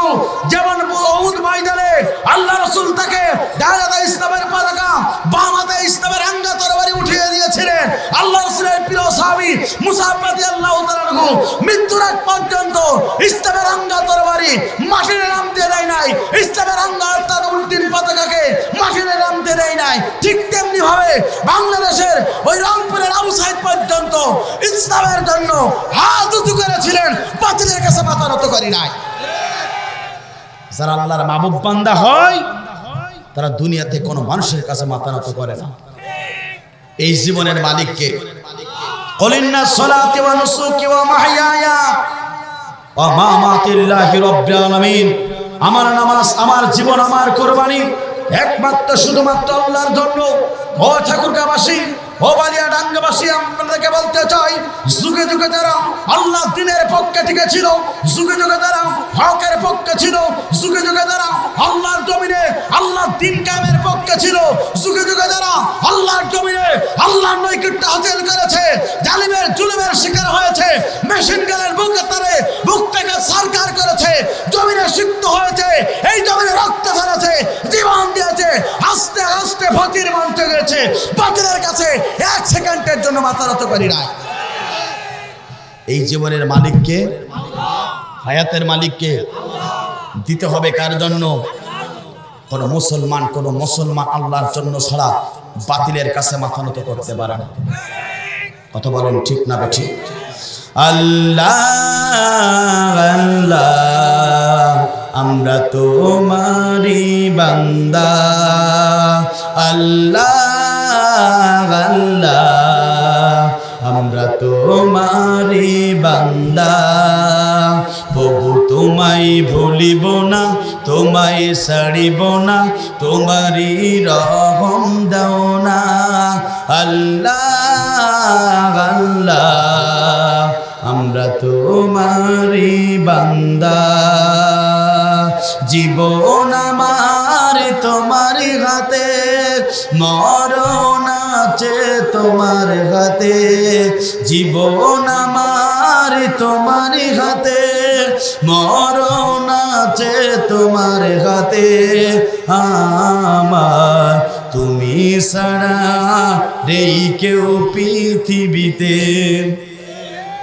যেমন উহুদ ময়দানে আল্লাহ রাসূল তাকে ডান হাতে ইসলামের পতাকা, বাম হাতে ইসলামের আঙ্গা তরবারি উঠিয়ে দিয়েছিলেন, আল্লাহ রাসূলের প্রিয় সাহাবী মুসাব রাদিয়াল্লাহু তাআলা আনহু মৃত্যুর আগ পর্যন্ত ইসলামের আঙ্গা তরবারি মাটিতে নামতে দেয় নাই, ইসলামের আঙ্গা অর্থাৎ উদ্দিন পতাকাকে মাটিতে নামতে দিতে দেয় নাই, ঠিক তেমনি ভাবে বাংলাদেশের ওই রংপুরের আবু সাইদ পর্যন্ত ইসলামের জন্য হাত উঁচু করেছিলেন, বাতিলের কাছে মাথা নত করি নাই। যারা আল্লাহর মাহবুব বান্দা হয় তারা দুনিয়াতে কোনো মানুষের কাছে মাথা নত করে না। এই জীবনের মালিককে কলিন্না সলাতি ওয়া নুসুকি ওয়া মাহইয়ায়া ওয়া মামাতি লিল্লাহি রাব্বিল আলামিন, আমার নামাজ, আমার জীবন, আমার কুরবানি একমাত্র শুধুমাত্র আল্লাহর জন্য। ও ঠাকুরগাঁওবাসী, ও বালিয়াডাঙ্গাবাসী, আপনাদেরকে বলতে চাই, যুগে যুগে যারা আল্লাহ দিনের পক্ষে টিকে ছিল, যুগে যুগে যারা হকের পক্ষে ছিল, যুগে যুগে যারা আল্লাহর জমিনে আল্লাহ দিন কায়েমের পক্ষে ছিল, যুগে যুগে যারা আল্লাহর জমিনে আল্লাহর নৈকট্য হাসিল করেছে, জালিমের জুলুমের শিকার হয়েছে, মেশিন গানের বুকে তারে বুক থেকে সরকার করেছে, জমিনে সিক্ত হয়েছে, এই জমিনে রক্ত ঝরেছে, জীবন দিয়েছে, আস্তে আস্তে ফকির মঞ্চে গেছে, বাতিলের কাছে এক সেকেন্ডের জন্য মাথা নত করি না। এই জীবনের মালিককে, হায়াতের মালিককে দিতে হবে কার জন্য? কোন মুসলমান আল্লাহর জন্য ছাড়া বাতিলের কাছে মাথা নত করতে পারে না। কথা বলুন ঠিক না বেঠিক? আল্লাহ আল্লাহ আমরা তোমারি বান্দা, আল্লাহ আল্লাহ আমরা তোমারি বান্দা, প্রভু তোমায় ভুলিব না, তোমায় ছাড়িব না, তোমারি রহম দাও না, আল্লাহ আল্লাহ আমরা তোমারি বান্দা। জীবন আমার তোমারি হাতে, মরণ আছে তোমার হাতে, জীবন আমার তোমারি হাতে, মরণ আছে তোমার হাতে, আমার তুমি ছাড়া নেই কেউ পৃথিবীতে,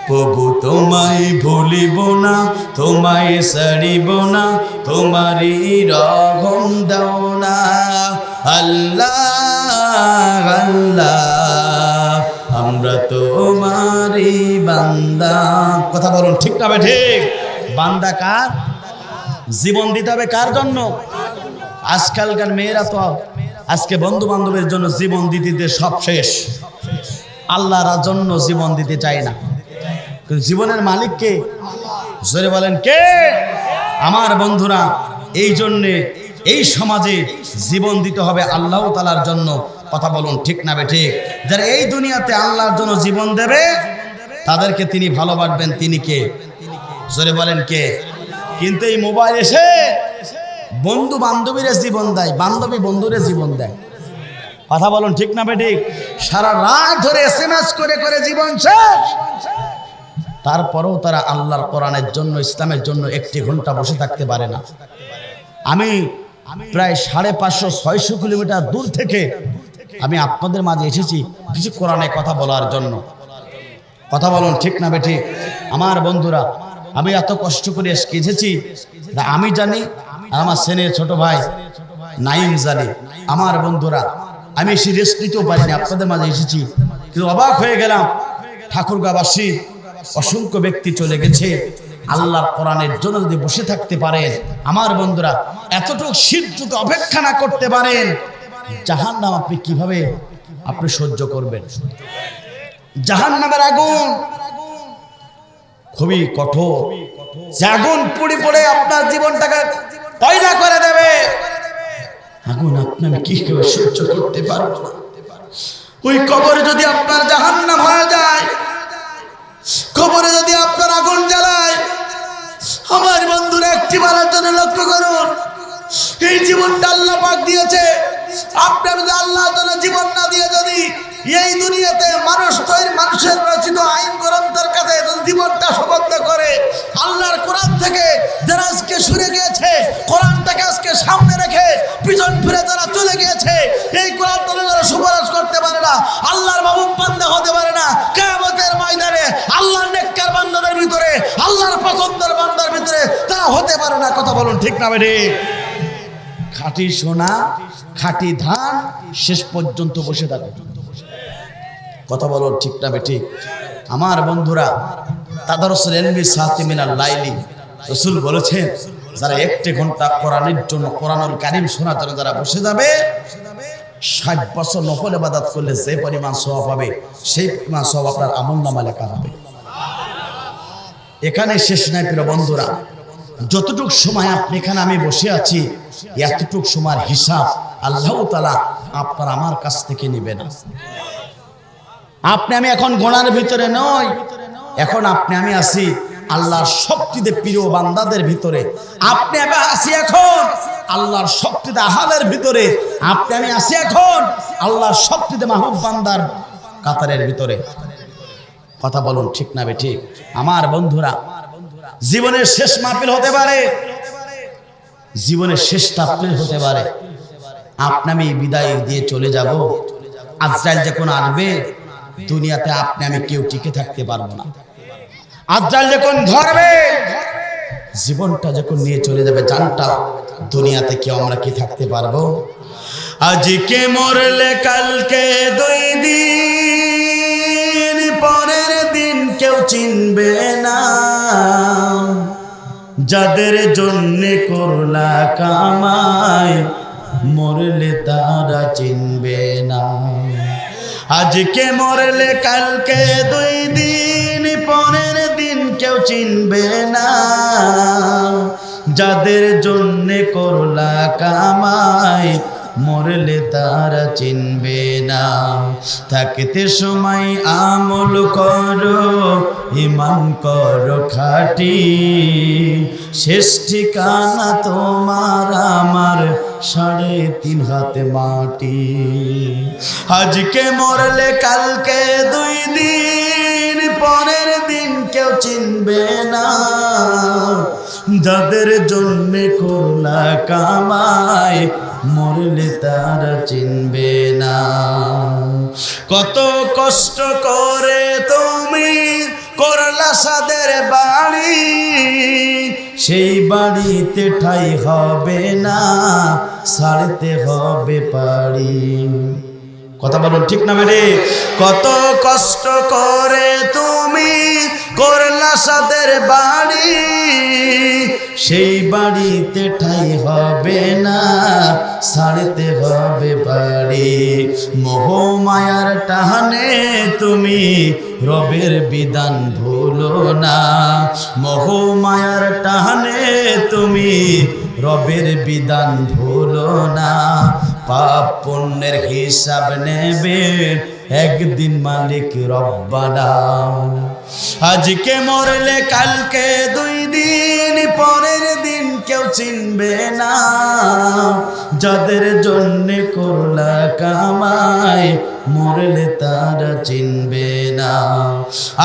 প্রভু তোমায় ভুলিব না, তোমায় ছাড়িব না, তোমারই রহম দাও না, আল্লাহ আল্লাহ আমরা তোমারই বান্দা। কথা বলুন ঠিক না ঠিক? বান্দা কার? জীবন দিতে হবে কার জন্য? আজকালকার মেয়েরা তো আজকে বন্ধু বান্ধবের জন্য জীবন দিতে সব শেষ, আল্লাহর জন্য জীবন দিতে চায় না। জীবনের মালিক কে? জোরে বলেন কে? আমার বন্ধুরা, এই জন্যে এই সমাজে জীবন দিতে হবে আল্লাহ তাআলার জন্য। কথা বলুন ঠিক না ঠিক? যারা এই দুনিয়াতে আল্লাহর জন্য জীবন দেবে তাদেরকে তিনি ভালোবাসবেন। তিনি কে? জোরে বলেন কে? কিন্তু এই মোবাইল এসে বন্ধু বান্ধবীরা জীবন দেয়, বান্ধবী বন্ধুরে জীবন দেয়। কথা বলুন ঠিক না ঠিক? সারা রাত ধরে SMS করে করে জীবন শেষ, তারপরেও তারা আল্লাহর কোরআনের জন্য, ইসলামের জন্য একটি ঘন্টা বসে থাকতে পারে না। আমি প্রায় 550-600 কিলোমিটার দূর থেকে আমি আপনাদের মাঝে এসেছি কিছু কোরআনে কথা বলার জন্য। কথা বলুন ঠিক না বেঠি? আমার বন্ধুরা, আমি এত কষ্ট করে এসেছি, আমি জানি আর আমার সেনের ছোট ভাই নাইম জানি। আমার বন্ধুরা, আমি এসে রেস্ট নিতেও পারিনি, আপনাদের মাঝে এসেছি, কিন্তু অবাক হয়ে গেলাম। ঠাকুরগাঁওবাসী অসংখ্য ব্যক্তি চলে গেছে। আল্লাহর কোরআনের জন্য যদি বসে থাকতে পারেন, আমার বন্ধুরা, এতটুকু শীত যদি অপেক্ষা না করতে পারেন, জাহান্নাম আপনি কিভাবে আপনি সহ্য করবেন? জাহান্নামের আগুন খুবই কঠোর, যে আগুন পুড়ে পড়ে আপনার জীবনটাকে কয়লা করে দেবে। আগুন আপনি আমি কি করে সহ্য করতে পারবো না। ওই কবরে যদি আপনার জাহান্নাম হয়ে যায়, কবরে যদি আপনার আগুন জ্বালায়, আমার বন্ধুরা একটি বারের জন্য লক্ষ্য করুন, এই জীবনটা আল্লাহ পাক দিয়েছে। আপনার যদি আল্লাহ তাআলা জীবন না দিয়ে যদি এই দুনিয়াতে মানুষের রচিত আইন গ্রন্থের কাছে জীবনটা সমর্থ করে, আল্লাহর কোরআন থেকে যারা আজকে সরে গিয়েছে, কোরআনটাকে আজকে সামনে রেখে পিছন ফিরে যারা চলে গিয়েছে, এই কোরআন তারা সুপারিশ করতে পারে না, আল্লাহর মাহবুব বান্দা হতে পারে না। কিয়ামতের ময়দানে আল্লাহর নেককার বান্দাদের ভিতরে, আল্লাহর পছন্দের বান্দার ভিতরে তারা হতে পারে না। কথা বলুন ঠিক না বেঠিক? খাঁটি সোনা খাঁটি ধান শেষ পর্যন্ত বসে থাকে। কথা বলো ঠিক না বেঠিক? আমার বন্ধুরা, তাদারুসুল ইলমি সাআতি মিনাল লাইলি, রাসূল বলেছেন যারা 1 ঘন্টা কোরআনের জন্য, কোরআনুল কারীম শোনার জন্য যারা বসে যাবে, 60 বছর নফল ইবাদত করলে যে পরিমাণ সওয়াব হবে, সেই পরিমাণ সওয়াব আপনার আমলনামায় লেখা হবে। এখানে শেষ নাই প্রিয় বন্ধুরা, যতটুক সময় আপনি এখানে আমি বসে আছি, এতটুক সময়ের হিসাব আল্লাহ তাআলা আপনার আমার কাছ থেকে নেবেন। আপনি আমি এখন গোনার ভিতরে নই, এখন আপনি আমি আছি আল্লাহর শক্তিতে প্রিয় বান্দাদের ভিতরে। আপনি আমি আছি এখন আল্লাহর শক্তিতে আহালের ভিতরে। আপনি আমি আছি এখন আল্লাহর শক্তিতে মাহবুব বান্দার কাতারের ভিতরে। কথা বলুন ঠিক না বেঠিক? আমার বন্ধুরা, জীবনের শেষ মাহফিল হতে পারে, জীবনের শেষ তাফসীর হতে পারে। আপনি আমি বিদায় দিয়ে চলে যাব। আজরাইল যখন আসবে, দুনিয়াতে আপনি আমি কেউ টিকে থাকতে পারবো না। আজরাইল যখন ধরবে, জীবনটা যখন নিয়ে চলে যাবে, জানটা, দুনিয়াতে কেউ আমরা কি থাকতে পারবো? আজকে মরলে কালকে 2 দিন, পরের দিন কেউ চিনবে না। যাদের জন্য করলা কামাই, মরলে তারা চিনবে না। আজকে মরলে কালকে 2 দিন, পরের দিন কেউ চিনবে না। যাদের জন্য করলা কামাই, মরলে তারা চিনবে না। থাকতে সময় আমল করো, ঈমান করো খাঁটি, শেষ ঠিকানা তোমার আমার 3.5 হাত মাটি। আজকে মরলে কালকে 2 দিন, পরের দিন কেউ চিনবে না। যাদের জন্য করলা কামাই, মরলে তারা চিনবে না। কত কষ্ট করে তুমি করলা সাদের বাড়ি, সেই বাড়িতে ঠাই হবে না, ছাড়তে হবে পাড়ি। কথা বলুন ঠিক না মেরে? কত কষ্ট করে তুমি করলা সাদের বাড়ি, সেই বাড়িতে ঠাই হবে না, ছাড়তে হবে বাড়ি। মোহ মায়ার টানে তুমি রবের বিধান ভুলো না। মোহ মায়ার টানে তুমি রবের বিধান ভুলো না। পাপ পুণ্যের হিসাব নেবে একদিন মালিক রব্বানা। আজকে মরলে কালকে 2 দিন, পরের দিন কেউ চিনবে না। যাদের জন্য করলা কামাই, মরলে তারা চিনবে না।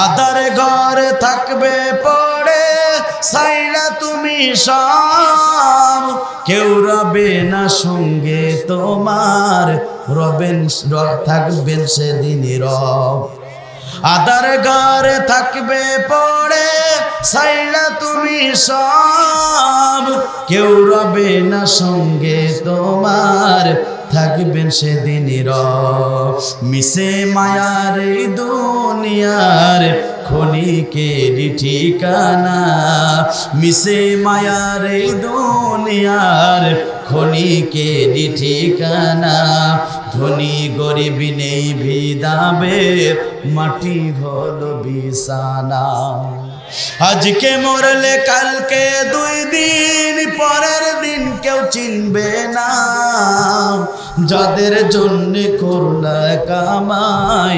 আধার ঘরে থাকবে পড়ে, সাইরা তুমি সব, কেউ রবে না সঙ্গে তোমার, রবেন থাকবেন সেদিন রব। আধার ঘরে থাকবে পড়ে, সাইরা তুমি সব, কেউ রবে না সঙ্গে তোমার, থাকবেন সেদিন রব। মিশে মায়ার এই দুনিয়ার ক্ষণিকের ঠিকানা, মিশে মায়ার এই দুনিয়ার ক্ষণিকের ঠিকানা। ধনী গরিব নেই ভিদাবে, মাটি হলো বিছানা। আজকে মরলে কালকে 2 দিন, পরের দিন কেউ চিনবে না। যাদের জন্য করলা কামাই,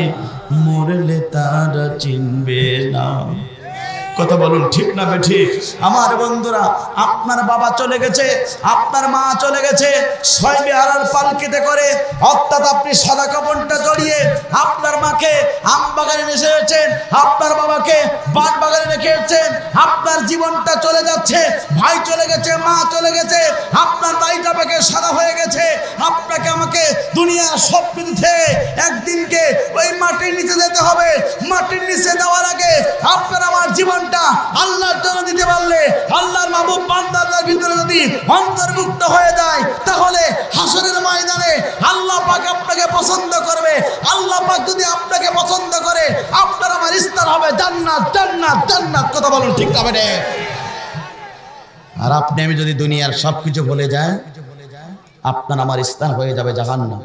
মরলে তারা চিনবে না। কথা বলুন ঠিক না বেঠিক? আমার বন্ধুরা, আপনার বাবা চলে গেছে, আপনার মা চলে গেছে, 6 বেহারার পালকিতে করে, অর্থাৎ আপনি সাদা কাপড়টা জড়িয়ে আপনার মাকে আম বাগানে রেখে এসেছেন, আপনার বাবাকে বাট বাগানে রেখে এসেছেন। আপনার জীবনটা চলে যাচ্ছে, ভাই চলে গেছে, মা চলে গেছে, আপনার বাড়িটা পেকে সাদা হয়ে গেছে। আপনাকে আমাকে দুনিয়ার সব কিছু থেকে একদিনকে ওই মাটির নিচে যেতে হবে। মাটির নিচে যাওয়ার আগে আপনার আমার জীবনটা আল্লাহর জন্য দিতে পারলে, আল্লাহর মাহবুব বান্দাদের ভিতরে যদি অন্তর্ভুক্ত হয়ে যায়, তাহলে হাসরের ময়দানে আল্লাহ পাক আপনাকে পছন্দ করবে। আল্লাহ পাক যদি আপনাকে পছন্দ করে, আপনার আমার স্থান হবে জান্নাত, জান্নাত, জান্নাত। কথা বলুন ঠিক না বেটে? আর আপনি আমি যদি দুনিয়ার সবকিছু ভুলে যাই, আপনার আমার স্থান হয়ে যাবে জাহান্নাম।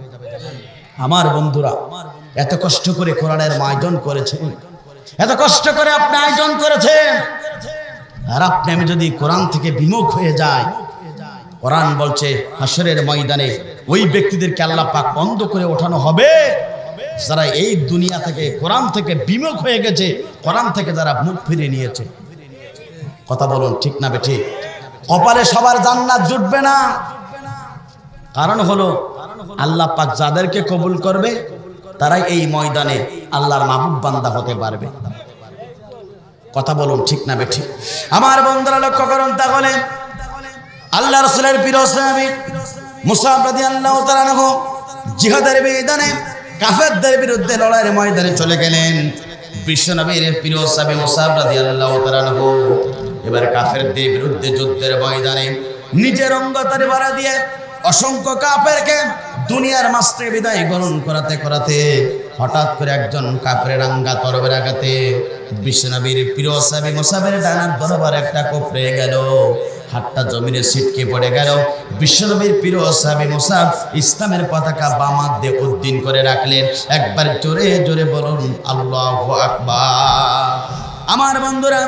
আমার বন্ধুরা, এত কষ্ট করে কোরআনের আয়োজন করেছেন, এত কষ্ট করে আপনি আয়োজন করেছেন, আর আপনি আমি যদি কোরআন থেকে বিমুখ হয়ে যাই, কোরআন বলছে হাসরের ময়দানে ওই ব্যক্তিদেরকে আল্লাহ পাক বন্ধ করে ওঠানো হবে যারা এই দুনিয়া থেকে কোরআন থেকে বিমুখ হয়ে গেছে, কোরআন থেকে যারা মুখ ফিরিয়ে নিয়েছে। কথা বলুন ঠিক না বেঠি? কপালে সবার জান্নাত জুটবে না। কারণ হলো আল্লাহ পাক যাদেরকে কবুল করবে তারাই এই ময়দানে আল্লাহর মাহবুব বান্দা হতে পারবে। কথা বলুন ঠিক না বেঠি? আমার বন্ধুরা লক্ষ্য করুন, তাহলে আল্লাহ রাসূলের প্রিয় সাহাবী মুসাব রাদিয়াল্লাহু তাআলা আনহু জিহাদের ময়দানে কাফেরদের বিরুদ্ধে লড়াইয়ের ময়দানে চলে গেলেন। বিশ্বনবীর প্রিয় সাহাবী মুসাব রাদিয়াল্লাহু তাআলা আনহু এবার কাফেরদের বিরুদ্ধে যুদ্ধের ময়দানে নিজের অঙ্গতারে বাড়া দিয়ে অসংখ্য কাফেরকে দুনিয়ার মাঝ থেকে বিদায় গ্রহণ করাতে করাতে হঠাৎ করে একজন কাফের রাঙ্গা তরবারির আঘাতে বিশ্বনবীর প্রিয় সাহাবী মুসাবের ডানার বরাবর একটা কোপ লেগে গেল, হাতটা জমিনে ছিটকে পড়ে গেল। বিশ্বনবীর প্রিয় সাহাবী মুসাব ইসলামের পতাকা বাম হাত দিয়ে উদ্দিন করে রাখলেন। একবার জোরে জোরে বলুন আল্লাহু আকবার। আমার বন্ধুরা,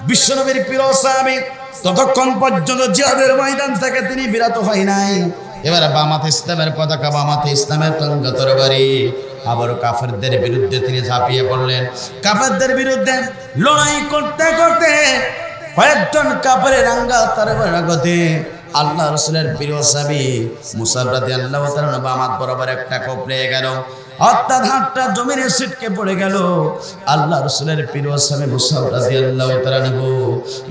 বিশ্বনবীর প্রিয় সাহাবী ততক্ষণ পর্যন্ত জিহাদের ময়দান থেকে তিনি বিরত হয় নাই। এবার বাম হাতে ইসলামের পতাকা, বাম হাতে ইসলামের রাঙ্গা তরবারি, আবারও কাফেরদের বিরুদ্ধে তিনি ঝাঁপিয়ে পড়লেন। কাফেরদের বিরুদ্ধে লড়াই করতে করতে কয়েকজন কাফেরের রাঙ্গা তরবারির আঘাতে আল্লাহ রাসূলের প্রিয় সাহাবী মুসাব রাদিয়াল্লাহু তাআলা বাম হাত বরাবর একটা কোপ লেগে গেল, অর্থাৎ হাতটা জমিনে ছিটকে পড়ে গেল। আল্লাহ রাসূলের প্রিয় সাহাবী মুসাব রাদিয়াল্লাহু তাআলা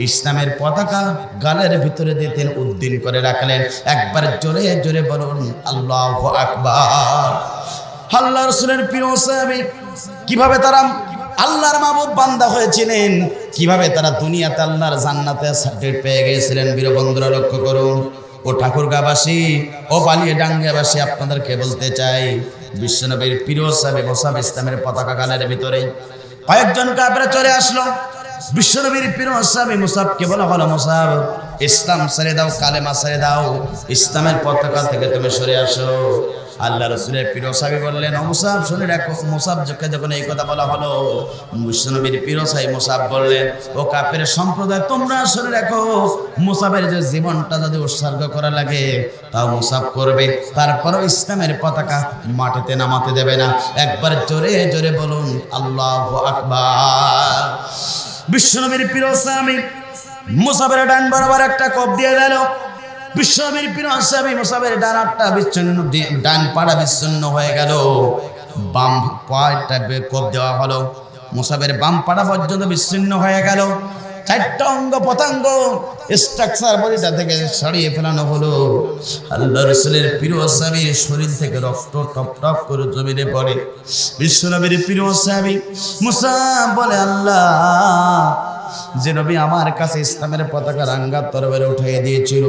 ইসলামের পতাকা গালের ভিতরে দিয়ে তিনি উদ্দিন করে রাখলেন। একবার জোরে জোরে বলুন আল্লাহু আকবার। আল্লাহ রাসূলের প্রিয় সাহাবী কিভাবে তারা আল্লাহর মাহবুব বান্দা হয়েছিলেন, কিভাবে তারা দুনিয়াতে আল্লাহর জান্নাতে সার্টিফিকেট পেয়ে গিয়েছিলেন, বীর বন্ধুরা লক্ষ্য করুন। ও ঠাকুরগাঁবাসী, ও বালিয়াডাঙ্গাবাসী, আপনাদেরকে বলতে চাই, বিশ্বনবীর প্রিয় সাহাবী মুসাব ইসলামের পতাকা গালের ভিতরে কয়েকজন কাফের চলে আসলো। বিশ্বনবীর প্রিয় সাহাবী মুসাবকে বলা হলো, মুসাব ইসলাম ছেড়ে দাও, কালেমা ছেড়ে দাও, ইসলামের পতাকা থেকে তুমি সরে আসো। আল্লাহ রাসূলের প্রিয় সাহাবী বললেন, ও মুসাব শুনে রাখো। মুসাবকে যখন এই কথা বলা হলো, বিশ্বনবীর প্রিয় সাহাবী মুসাব বললেন, ও কাফের সম্প্রদায়, তোমরা শুনে রাখো, মুসাবের যে জীবনটা যদি উৎসর্গ করা লাগে তাও মুসাব করবে, তারপরও ইসলামের পতাকা মাটিতে নামাতে দেবে না। একবার জোরে জোরে বলুন আল্লাহু আকবার। বিশ্বনবীর প্রিয় সাহাবী মুসাবের ডান বরাবর একটা কোপ দিয়ে গেল। বিশ্বনবীর প্রিয় সাহাবী মুসাবের ডান হাতটা বিচ্ছিন্ন, ডান পাড়া বিচ্ছিন্ন হয়ে গেল। বাম পাটা কোপ দেওয়া হলো, মুসাবের বাম পাড়া পর্যন্ত বিচ্ছিন্ন হয়ে গেল। চারটা অঙ্গ পতঙ্গ স্ট্রাকচার বডিটা থেকে সরিয়ে ফেলানো হলো। আল্লাহ রাসূলের প্রিয় সাহাবীর শরীর থেকে রক্ত টপ টপ করে জমিনে পড়ে। বিশ্বনবীর প্রিয় সাহাবী মুসাব বলে, আল্লাহ, যে নবী আমার কাছে ইসলামের পতাকা রাঙ্গা তরবারি উঠিয়ে দিয়েছিল,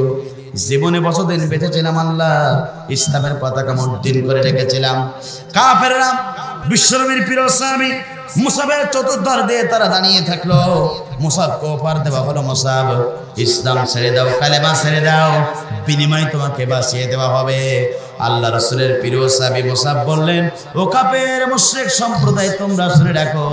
জীবনে বছরদিন বেঁচেছিলাম, আল্লাহ ইসলামের পতাকা মর্দিন করে রেখেছিলাম। কাফেররা বিশ্বনবীর প্রিয় সাহাবী মুসাবের চতুর্ধার দিয়ে তারা দাঁড়িয়ে থাকলো। মুসাবকে অফার দেওয়া হলো, মুসাব ইসলাম ছেড়ে দাও, কালেমা ছেড়ে দাও, বিনিময়ে তোমাকে বাঁচিয়ে দেওয়া হবে। আল্লাহ রাসূলের প্রিয় সাহাবী মুসাব বললেন, ও কাফের মুশরিক সম্প্রদায়, তোমরা শুনে রাখো,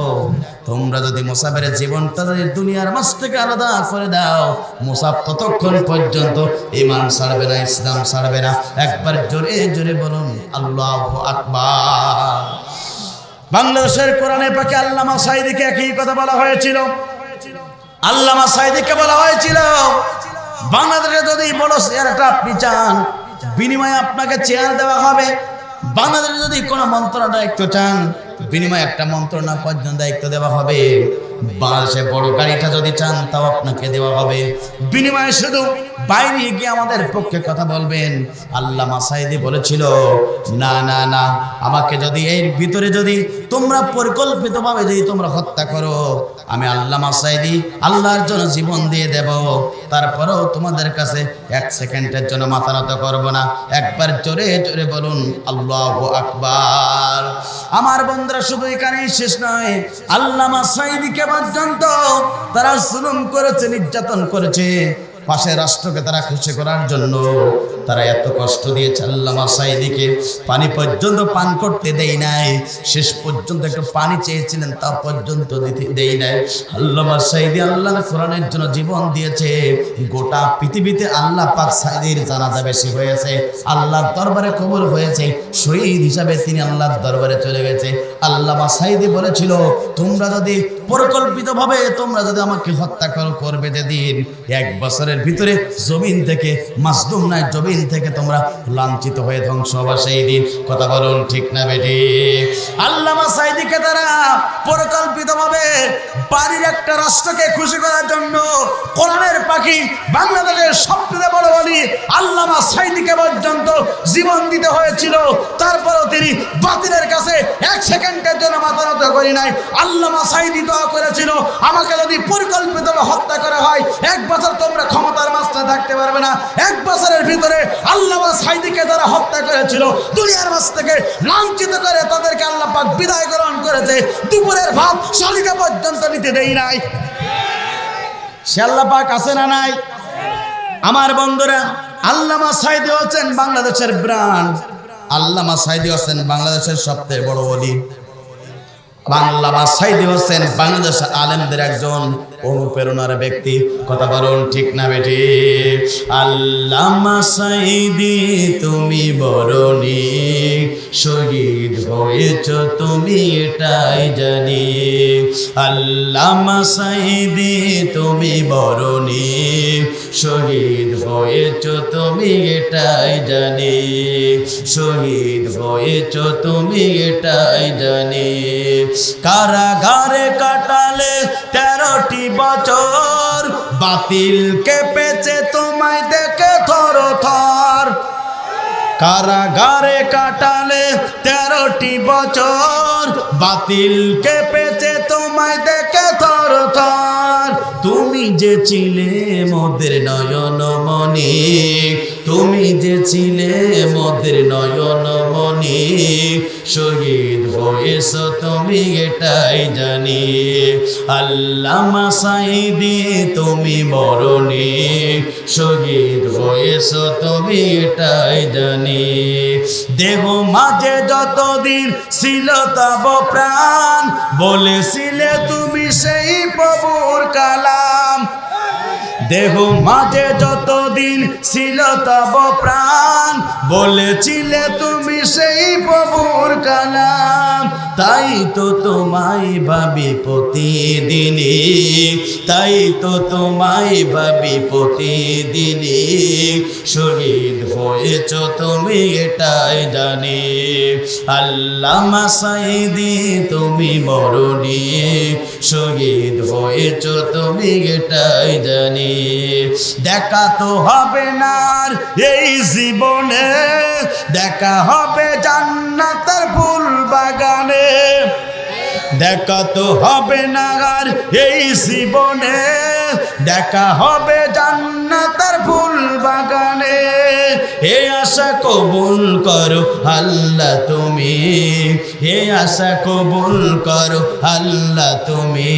তোমরা যদি মুসাবের জীবনটা যদি দুনিয়ার মাঝ থেকে আলাদা করে দাও, মুসাব ততক্ষণ পর্যন্ত ঈমান ছাড়বে না, ইসলাম ছাড়বে না। একবার জোরে জোরে বলুন আল্লাহু আকবার। বাংলাদেশের কোরআনে পাকে আল্লামা সাঈদীকে একই কথা বলা হয়েছিল। আল্লামা সাঈদীকে বলা হয়েছিল, বাংলাদেশে যদি বড় চেয়ারটা আপনি চান, বিনিময়ে আপনাকে চেয়ার দেওয়া হবে। বাংলাদেশে যদি কোনো মন্ত্রণালয় দায়িত্ব চান, বিনিময়ে একটা মন্ত্রণা পর্যন্ত দায়িত্ব দেওয়া হবে। বাংলাদেশে বড় গাড়িটা যদি চান তাও আপনাকে দেওয়া হবে। বিনিময়ে শুধু বাইরে গিয়ে আমাদের পক্ষে কথা বলবেন। আল্লামা সাঈদী বলেছিল, না না না, আমাকে যদি এর ভিতরে যদি তোমরা পরিকল্পিতভাবে যদি তোমরা হত্যা করো, আমি আল্লামা সাঈদী আল্লাহর জন্য জীবন দিয়ে দেব, তারপরেও তোমাদের কাছে এক সেকেন্ডের জন্য মাথা নত করব না। একবার জোরে জোরে বলুন আল্লাহু আকবার। আমার বন্ধুরা, শুধু এখানেই শেষ নয়, আল্লামা সাঈদীকে পর্যন্ত তারা জুলুম করেছে, নির্যাতন করেছে। পাশের রাষ্ট্রকে তারা খুশি করার জন্য তারা এত কষ্ট দিয়েছে। আল্লামা সাঈদীকে পানি পর্যন্ত পান করতে দেই নাই। শেষ পর্যন্ত একটু পানি চেয়েছিলেন, তা পর্যন্ত দিতে দেই নাই। আল্লামা সাঈদী আল্লাহর কোরআনের জন্য জীবন দিয়েছে। গোটা পৃথিবীতে আল্লাহ পাক সাঈদীর জানাজা বেশি হয়েছে, আল্লাহর দরবারে কবুল হয়েছে। শহীদ হিসাবে তিনি আল্লাহর দরবারে চলে গেছে। আল্লামা সাঈদী বলেছিল, তোমরা যদি পরিকল্পিতভাবে তোমরা যদি আমাকে হত্যা করবে যেদিন, 1 বছরের ভিতরে জমিন থেকে মাজলুম নাই, জমিন থেকে তোমরা লাঞ্ছিত হয়ে ধ্বংস হবে সেই দিন। কথা বলুন ঠিক না বেটি? আল্লামা সাঈদীকে তারা পরিকল্পিতভাবে বাড়ির একটা রাষ্ট্রকে খুশি করার জন্য কোরআনের পাখি বাংলাদেশের সবচেয়ে বড় বলি আল্লামা সাঈদীকে পর্যন্ত জীবন দিতে হয়েছিল। তারপরেও তিনি বাতিলের কাছে 1 সেকেন্ডের জন্য মাথা নত করি নাই। আল্লামা সাঈদী দোয়া করেছিল, আমাকে যদি পরিকল্পিতভাবে হত্যা করা হয়, 1 বছর তোমরা ক্ষমতার মাঝে থাকতে পারবে না। 1 বছরের ভিতরে আল্লামা সাঈদীকে তারা হত্যা করেছিল, দুনিয়ার মাঝ থেকে লাঞ্ছিত করে তাদেরকে আল্লাহ পাক বিদায় গ্রহণ করেছে। দুপুরের ভাত শালিকা পর্যন্ত নিতে দেই নাই। সে আল্লাহ পাক আছে না নাই? আমার বন্ধুরা, আল্লামা সাঈদী হচ্ছেন বাংলাদেশের ব্রান্ড। আল্লামা সাঈদী হচ্ছেন বাংলাদেশের সবচেয়ে বড় ওলি। আল্লামা সাঈদী হচ্ছেন বাংলাদেশের আলেমদের একজন অনুপ্রেরণার ব্যক্তি। কথা বলুন ঠিক না বেটি? আল্লামা সাঈদী তুমি বরণি শহীদ হয়েছ তুমি এটাই জানি। আল্লামা সাঈদী তুমি বরণি শহীদ হয়েছ তুমি এটাই জানি। শহীদ হয়েছ তুমি এটাই জানি। কারাগারে কাটালে 13টি বছর, বাতিল কেঁপেছে তোমায় দেখে থর থর। কারাগারে কাটালে 13টি বছর, বাতিল কেঁপেছে তোমায় দেখে থর থর। তুমি যে ছিলে মোদের নয়ন মনি, তুমি যে ছিলে মোদের নয়ন মনি। শহীদ হয়েছ তুমি এটাই জানি। আল্লামা সাঈদী তুমি মরণি শহীদ হয়েছ তুমি এটাই জানি। দেহ মাঝে যতদিন ছিল তব প্রাণ, বলেছিলে তুমি সেই প্রভুর কালাম। দেহ মাঝে যতদিন ছিল তব প্রাণ, বলেছিলে তুমি সেই প্রভুর কালাম। তাই তো তোমায় ভাবি প্রতিদিনই, তাই তো তোমায় ভাবি প্রতিদিনই। শহীদ হয়েছ তুমি এটাই জানি। আল্লামা সাঈদী তুমি মরণি শহীদ হয়েছ তুমি এটাই জানি। দেখা তো হবে না আর এই জীবনে, দেখা হবে জান্নাতের ফুল বাগানে। দেখা তো হবে না আর এই জীবনে, দেখা হবে জান্নাতের ফুল বাগানে। এ আশা কবুল করো আল্লাহ তুমি, এ আশা কবুল করো আল্লাহ তুমি।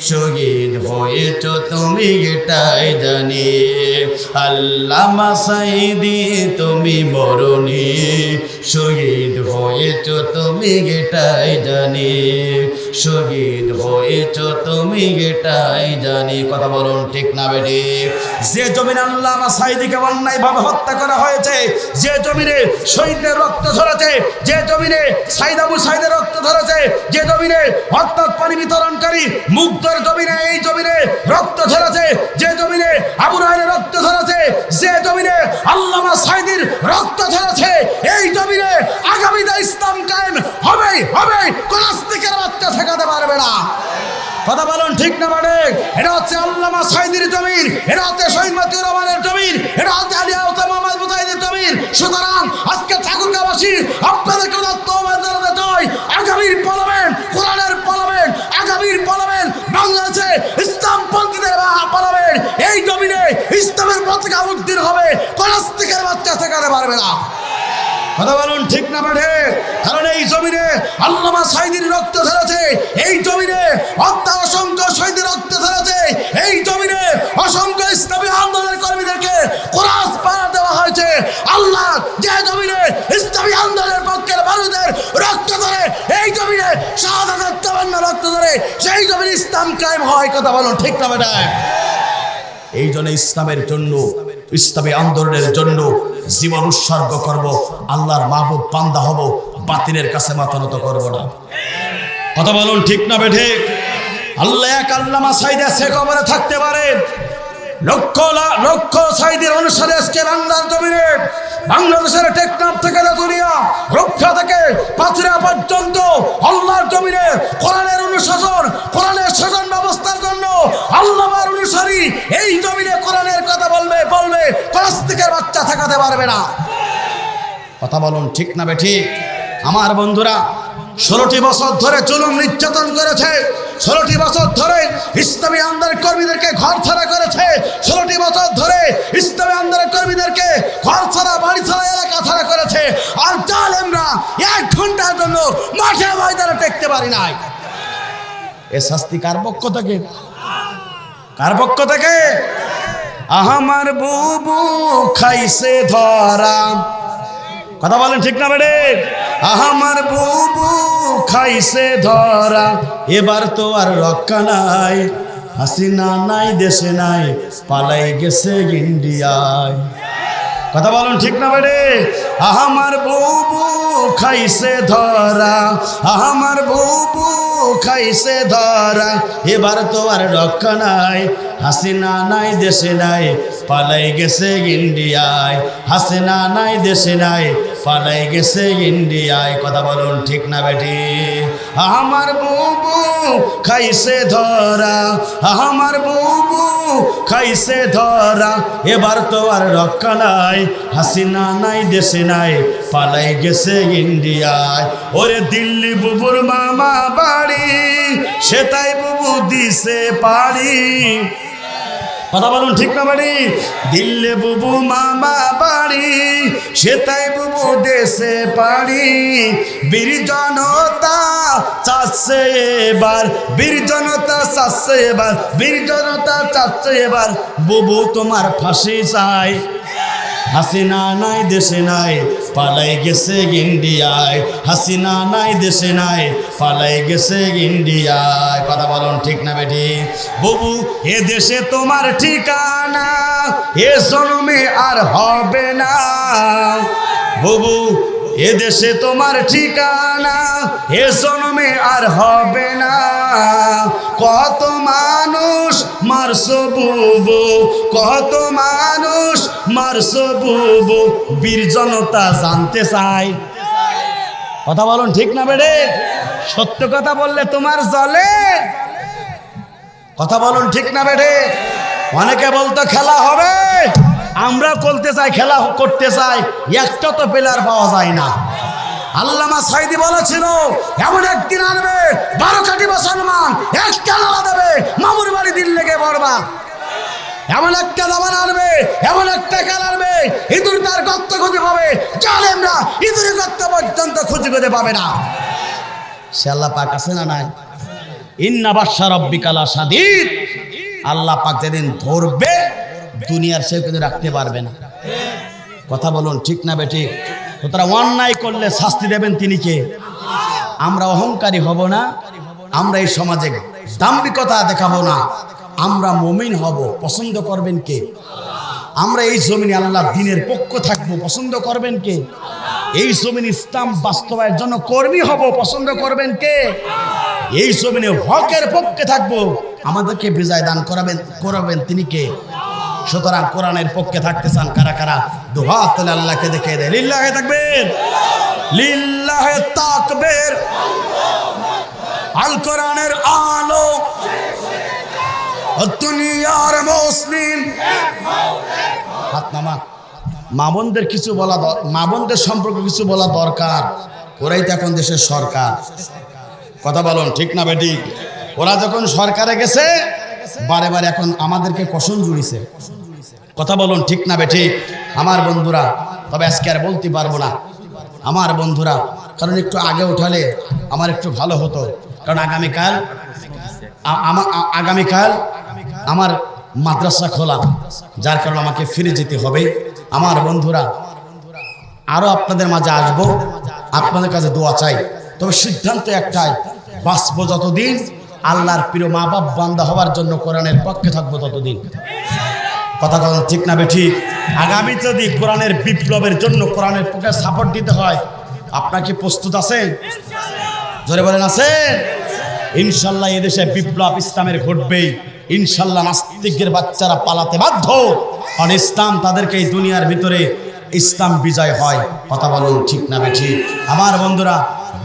শহীদ হয়েছ তুমি এটাই জানি। আল্লামা সাঈদী তুমি মরণি শহীদ হয়েছ তুমি এটাই জানি। শহীদ হয়েছ তুমি এটাই জানি। কথা বলুন ঠিক না বেটি? যে জমিনে আল্লামা সাঈদীকে অন্যায়ভাবে হত্যা করা হয়েছে, যে জমিনে শহীদদের রক্ত ঝরেছে, যে জমিনে সাঈদ আবু সাঈদের রক্ত ঝরেছে, যে জমিনে অর্থাৎ পানি বিতরণকারী মুগ্ধর জমিনে এই জমিনে রক্ত ঝরেছে, যে জমিনে আবু রায়হানের রক্ত ঝরেছে, যে জমিনে আল্লামা সাঈদীর রক্ত ঝরেছে, এই জমিনে আগামীতে ইসলাম কায়েম হবেই হবে। হচ্ছে আল্লামা সাঈদীর জমিন, এটা হচ্ছে শহীদ মতিউর রহমানের জমিন, এটা হচ্ছে আলিয়া হোসেন মোহাম্মদ মুজাহিদের জমিন। সুতরাং আজকে ঠাকুরগাঁওবাসী আপনাদেরকে তওবা জানাতে চাই, আগামীর পার্লামেন্ট কোরআনের পার্লামেন্ট, আগামীর পার্লামেন্ট বাংলাদেশে ইসলামপন্থীদের পার্লামেন্ট। এই জমিনে ইসলামের পতাকা উত্তীর্ণ হবে, কোন নাস্তিকের বাচ্চা ঠেকাতে পারবে না। কথা বলুন ঠিক না বেঠে? কারণ এই জমিনে আল্লামা সাঈদীর রক্ত ঝরেছে, এই জমিনে অসংখ্য শহীদের রক্ত ঝরেছে, এই জমিনে অসংখ্য ইসলামী আন্দোলনের কর্মীদেরকে কোরআন পাড়া দেওয়া হয়েছে। আল্লাহ যে জমিনে ইসলামী আন্দোলনের পক্ষের মানুষদের রক্ত ধরে, এই জমিনে শাহাদাতের তামান্না রক্ত ধরে, সেই জমিনে ইসলাম কায়েম হয়। কথা বলুন ঠিক না বেঠে? এই জন্য ইসলামের জন্য, ইসলামী আন্দোলনের জন্য জীবন উৎসর্গ করব, আল্লাহর মাহবুব বান্দা হব, বাতিলের কাছে মাথা নত করব না। কথা বলুন ঠিক না বেঠে? আল্লাহ এক আল্লামা সাঈদ সে কবরে থাকতে পারে, লক্ষ লক্ষ সাঈদীর অনুসারে আজকে বাংলার জমিনে, বাংলাদেশের টেকনাফ থেকে দুনিয়া রক্ষা থেকে পাথুরিয়া পর্যন্ত আল্লাহর জমিনে কোরআনের অনুশাসন, কোরআনের শাসন ব্যবস্থার জন্য আল্লাহর অনুসারী এই জমিনে কোরআনের কথা বলবে, নাস্তিকের বাচ্চা ঠেকাতে পারবে না। কথা বলুন ঠিক না বেঠি? আমার বন্ধুরা 16টি বছর ধরে জুলুম নির্যাতন করেছে, 16টি বছর ধরে ইসলামী আন্দোলনের কর্মীদেরকে ঘর ছাড়া করেছে, 16টি বছর ধরে ইসলামী আন্দোলনের কর্মীদেরকে ঘর ছাড়া, বাড়ি ছাড়া, এলাকা ছাড়া করেছে। আর জালেমরা 1 ঘন্টার জন্য মাঠে ময়দানে টেকতে পারি নাই। এ শাস্তি কার পক্ষ থেকে? কার পক্ষ থেকে? আমার বুবু খাইছে ধরা। কথা বলেন ঠিক না বেড়ে? আমার বুবু খাইছে ধরা, এবার তো আর রক্ষা নাই, হাসিনা নাই দেশে নাই, পালাই গেছে ইন্ডিয়ায়। কথা বলুন ঠিক না বেড়ে? আমার বুবু খাইছে ধরা, আমার বুবু খাইছে ধরা, এবার তো আর রক্ষা নাই, হাসিনা নাই দেশে নাই, পালাই গেছে ইন্ডিয়ায়, হাসিনা নাই দেশে নাই, পালাই গেছে ইন্ডিয়ায়। কথা বলুন ঠিক না বেটি? আমার বুবু খাইছে ধরা, আমার বুবু খাইছে ধরা, এবার তো আর রক্ষা নাই, হাসিনা নাই দেশে নাই, পালাই গেছে ইন্ডিয়ায়। ওরে দিল্লি বুবুর মামা বাড়ি, সেটাই বুবু দিছে পাড়ি। কথা বলুন ঠিক না বাড়ি? দিল্লি বুবু মামা বাড়ি, সেটাই বুবু দেশে পাড়ি। বীর জনতা চাচ্ছে এবার, বীর জনতা চাচ্ছে এবার, বীর জনতা চাচ্ছে এবার, বুবু তোমার ফাঁসি চাই, হাসিনা নাই দেশে নাই, পালাই গেছে ইন্ডিয়ায়, হাসিনা নাই দেশে নাই, পালাই গেছে ইন্ডিয়ায়। কথা বলুন ঠিক না বেটি? বুবু এ দেশে তোমার ঠিকানা, এ জন্মে আর হবে না। বুবু এ দেশে তোমার ঠিকানা, এ জন্মে আর হবে না। কত মানুষ মারছো বুবু, কত মানুষ মারছো বুবু, বীর জনতা জানতে চাই। কথা বলুন ঠিক না বেড়ে? সত্য কথা বললে তোমার জলে। কথা বলুন ঠিক না বেড়ে? অনেকে বলতো খেলা হবে, আমরা করতে চাই, খেলা করতে চাই, একটা তো প্লেয়ার পাওয়া যায় না। আল্লামা সাঈদী বলেছিল এমন একদিন আনবে 12 কোটি মুসলমান একটা নালা দেবে, মামুর বাড়ি দিল লেগে পড়বা। এমন একটা দামান আনবে, এমন একটা খেলা আনবে, ইঁদুর তার গর্ত খুঁজে পাবে, জালেমরা ইঁদুর গর্ত পর্যন্ত খুঁজে পাবে না। সে আল্লাহ পাক আছে না নাই? ইন্না বাদশা রাব্বিকা লাশাদীদ। আল্লাহ পাক যেদিন ধরবে দুনিয়ার সে কিন্তু রাখতে পারবে না। কথা বলুন ঠিক না বেটি? সুতরাং অন্যায় করলে শাস্তি দেবেন তিনি কে? আমরা অহংকারী হব না, আমরা এই সমাজে দাম্ভিকতা দেখাবো না, আমরা মুমিন হব। পছন্দ করবেন কে? আমরা এই জমিনে আল্লাহ দিনের পক্ষ থাকবো, পছন্দ করবেন কে? এই জমিনে ইসলাম বাস্তবায়নের জন্য কর্মী হব, পছন্দ করবেন কে? এই জমিনে হকের পক্ষে থাকবো, আমাদেরকে বিজয় দান করাবেন তিনি কে? সুতরাং কোরআনের পক্ষে থাকতে চান কারা কারা? দুহাত তুলে আল্লাহকে দেখে দেয় লিল্লাহে তাকবীর, লিল্লাহে তাকবীর। আল কোরআনের আলো ও দুনিয়ার মুসলিম হাত নামা। মা বোনদের কিছু বলা, মা বোনদের সম্পর্কে কিছু বলা দরকার। ওরাই তো এখন দেশের সরকার। কথা বলুন ঠিক না বেটি? ওরা যখন সরকারে গেছে বারে বারে এখন আমাদেরকে কসম জুড়িছে। কথা বলুন ঠিক না বেটি? আমার বন্ধুরা, তবে আজকে আর বলতে পারবো না আমার বন্ধুরা, কারণ একটু আগে উঠালে আমার একটু ভালো হতো। কারণ আগামীকাল আমার মাদ্রাসা খোলা, যার কারণে আমাকে ফিরে যেতে হবে। আমার বন্ধুরা, আরো আপনাদের মাঝে আসবো, আপনাদের কাছে দোয়া চাই। তবে সিদ্ধান্ত একটাই, বাঁচবো যতদিন আল্লাহর প্রিয় মা বাপ বান্দা হওয়ার জন্য কোরআনের পক্ষে থাকবো ততদিন। কথা কথা ঠিক না বেঠিক? আগামী যদি কোরআনের বিপ্লবের জন্য কোরআনের পক্ষে সাপোর্ট দিতে হয়, আপনার কি প্রস্তুত আছেন? জোরে বলেন আছেন? ইনশাল্লাহ এদেশে বিপ্লব ইসলামের ঘটবেই। ইনশাল্লাহ নাস্তিকের বাচ্চারা পালাতে বাধ্য, কারণ ইসলাম তাদেরকে এই দুনিয়ার ভিতরে ইসলাম বিজয় হয়। কথা বলুন ঠিক না বেঠিক? আমার বন্ধুরা,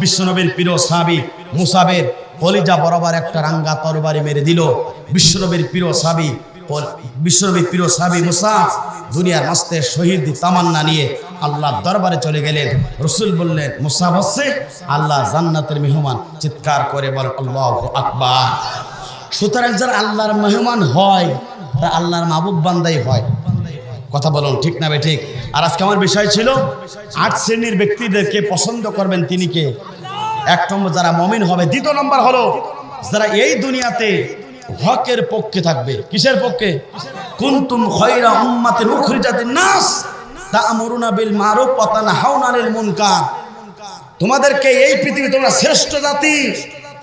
বিশ্বনবীর প্রিয় সাহাবী মুসাবের কলিজা বরাবর একটা রাঙ্গা তরবারি মেরে দিল। বিশ্বনবীর প্রিয় সাহাবী মুসা দুনিয়ার মাস্তে শহীদ তামান্না নিয়ে আল্লাহর দরবারে চলে গেলেন। রসুল বললেন, মুসা হচ্ছে আল্লাহ জান্নাতের মেহমান। চিৎকার করে বলেন আল্লাহু আকবার। সুতরাং যারা আল্লাহর মেহমান হয় তা আল্লাহর মাহবুব বান্দাই হয়। কথা বলুন ঠিক না বেঠিক? আর আজকে আমার বিষয় ছিল 8 শ্রেণীর ব্যক্তিদেরকে পছন্দ করবেন তিনি কে? 1 নম্বর যারা মুমিন হবে। 2 নম্বর হলো যারা এই দুনিয়াতে হকের পক্ষে থাকবে। কিসের পক্ষে? কুনতুম খায়রা উম্মাতিন উখরিজাত লিন-নাস তা'মুরুনা বিল মারুফ ওয়া তানহাউনা আনিল মুনকার। তোমাদেরকে এই পৃথিবী, তোমরা শ্রেষ্ঠ জাতি,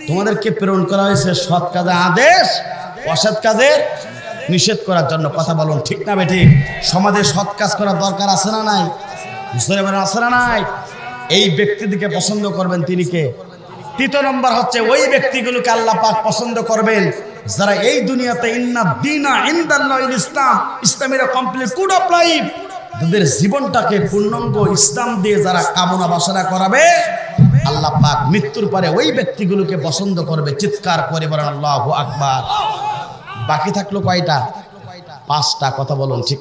তোমাদেরকে প্রেরণ করা হয়েছে সৎ কাজের আদেশ, অসৎ কাজের নিষেধ করার জন্য। কথা বলুন ঠিক না বেঠিক? সমাজে সৎ কাজ করার দরকার আছে না নাই? আছে না নাই? এই ব্যক্তিদেরকে পছন্দ করবেন তিনি কে? 3 নম্বর হচ্ছে ওই ব্যক্তিগুলোকে আল্লাহ পাক পছন্দ করবেন যারা এই দুনিয়াতে ইন্না দীনা ইনদাল্লাহিল ইসলাম, ইসলামের কমপ্লিট কোড অফ লাইফ, তাদের জীবনটাকে পূর্ণাঙ্গ ইসলাম দিয়ে যারা কামনা বাসনা করাবে, আল্লাহ পাক মৃত্যুর পরে ওই ব্যক্তিগুলোকে পছন্দ করবে। চিৎকার করে বলেন আল্লাহু আকবার। বাকি থাকলো কয়টা? 5টা। কথা বলুন ঠিক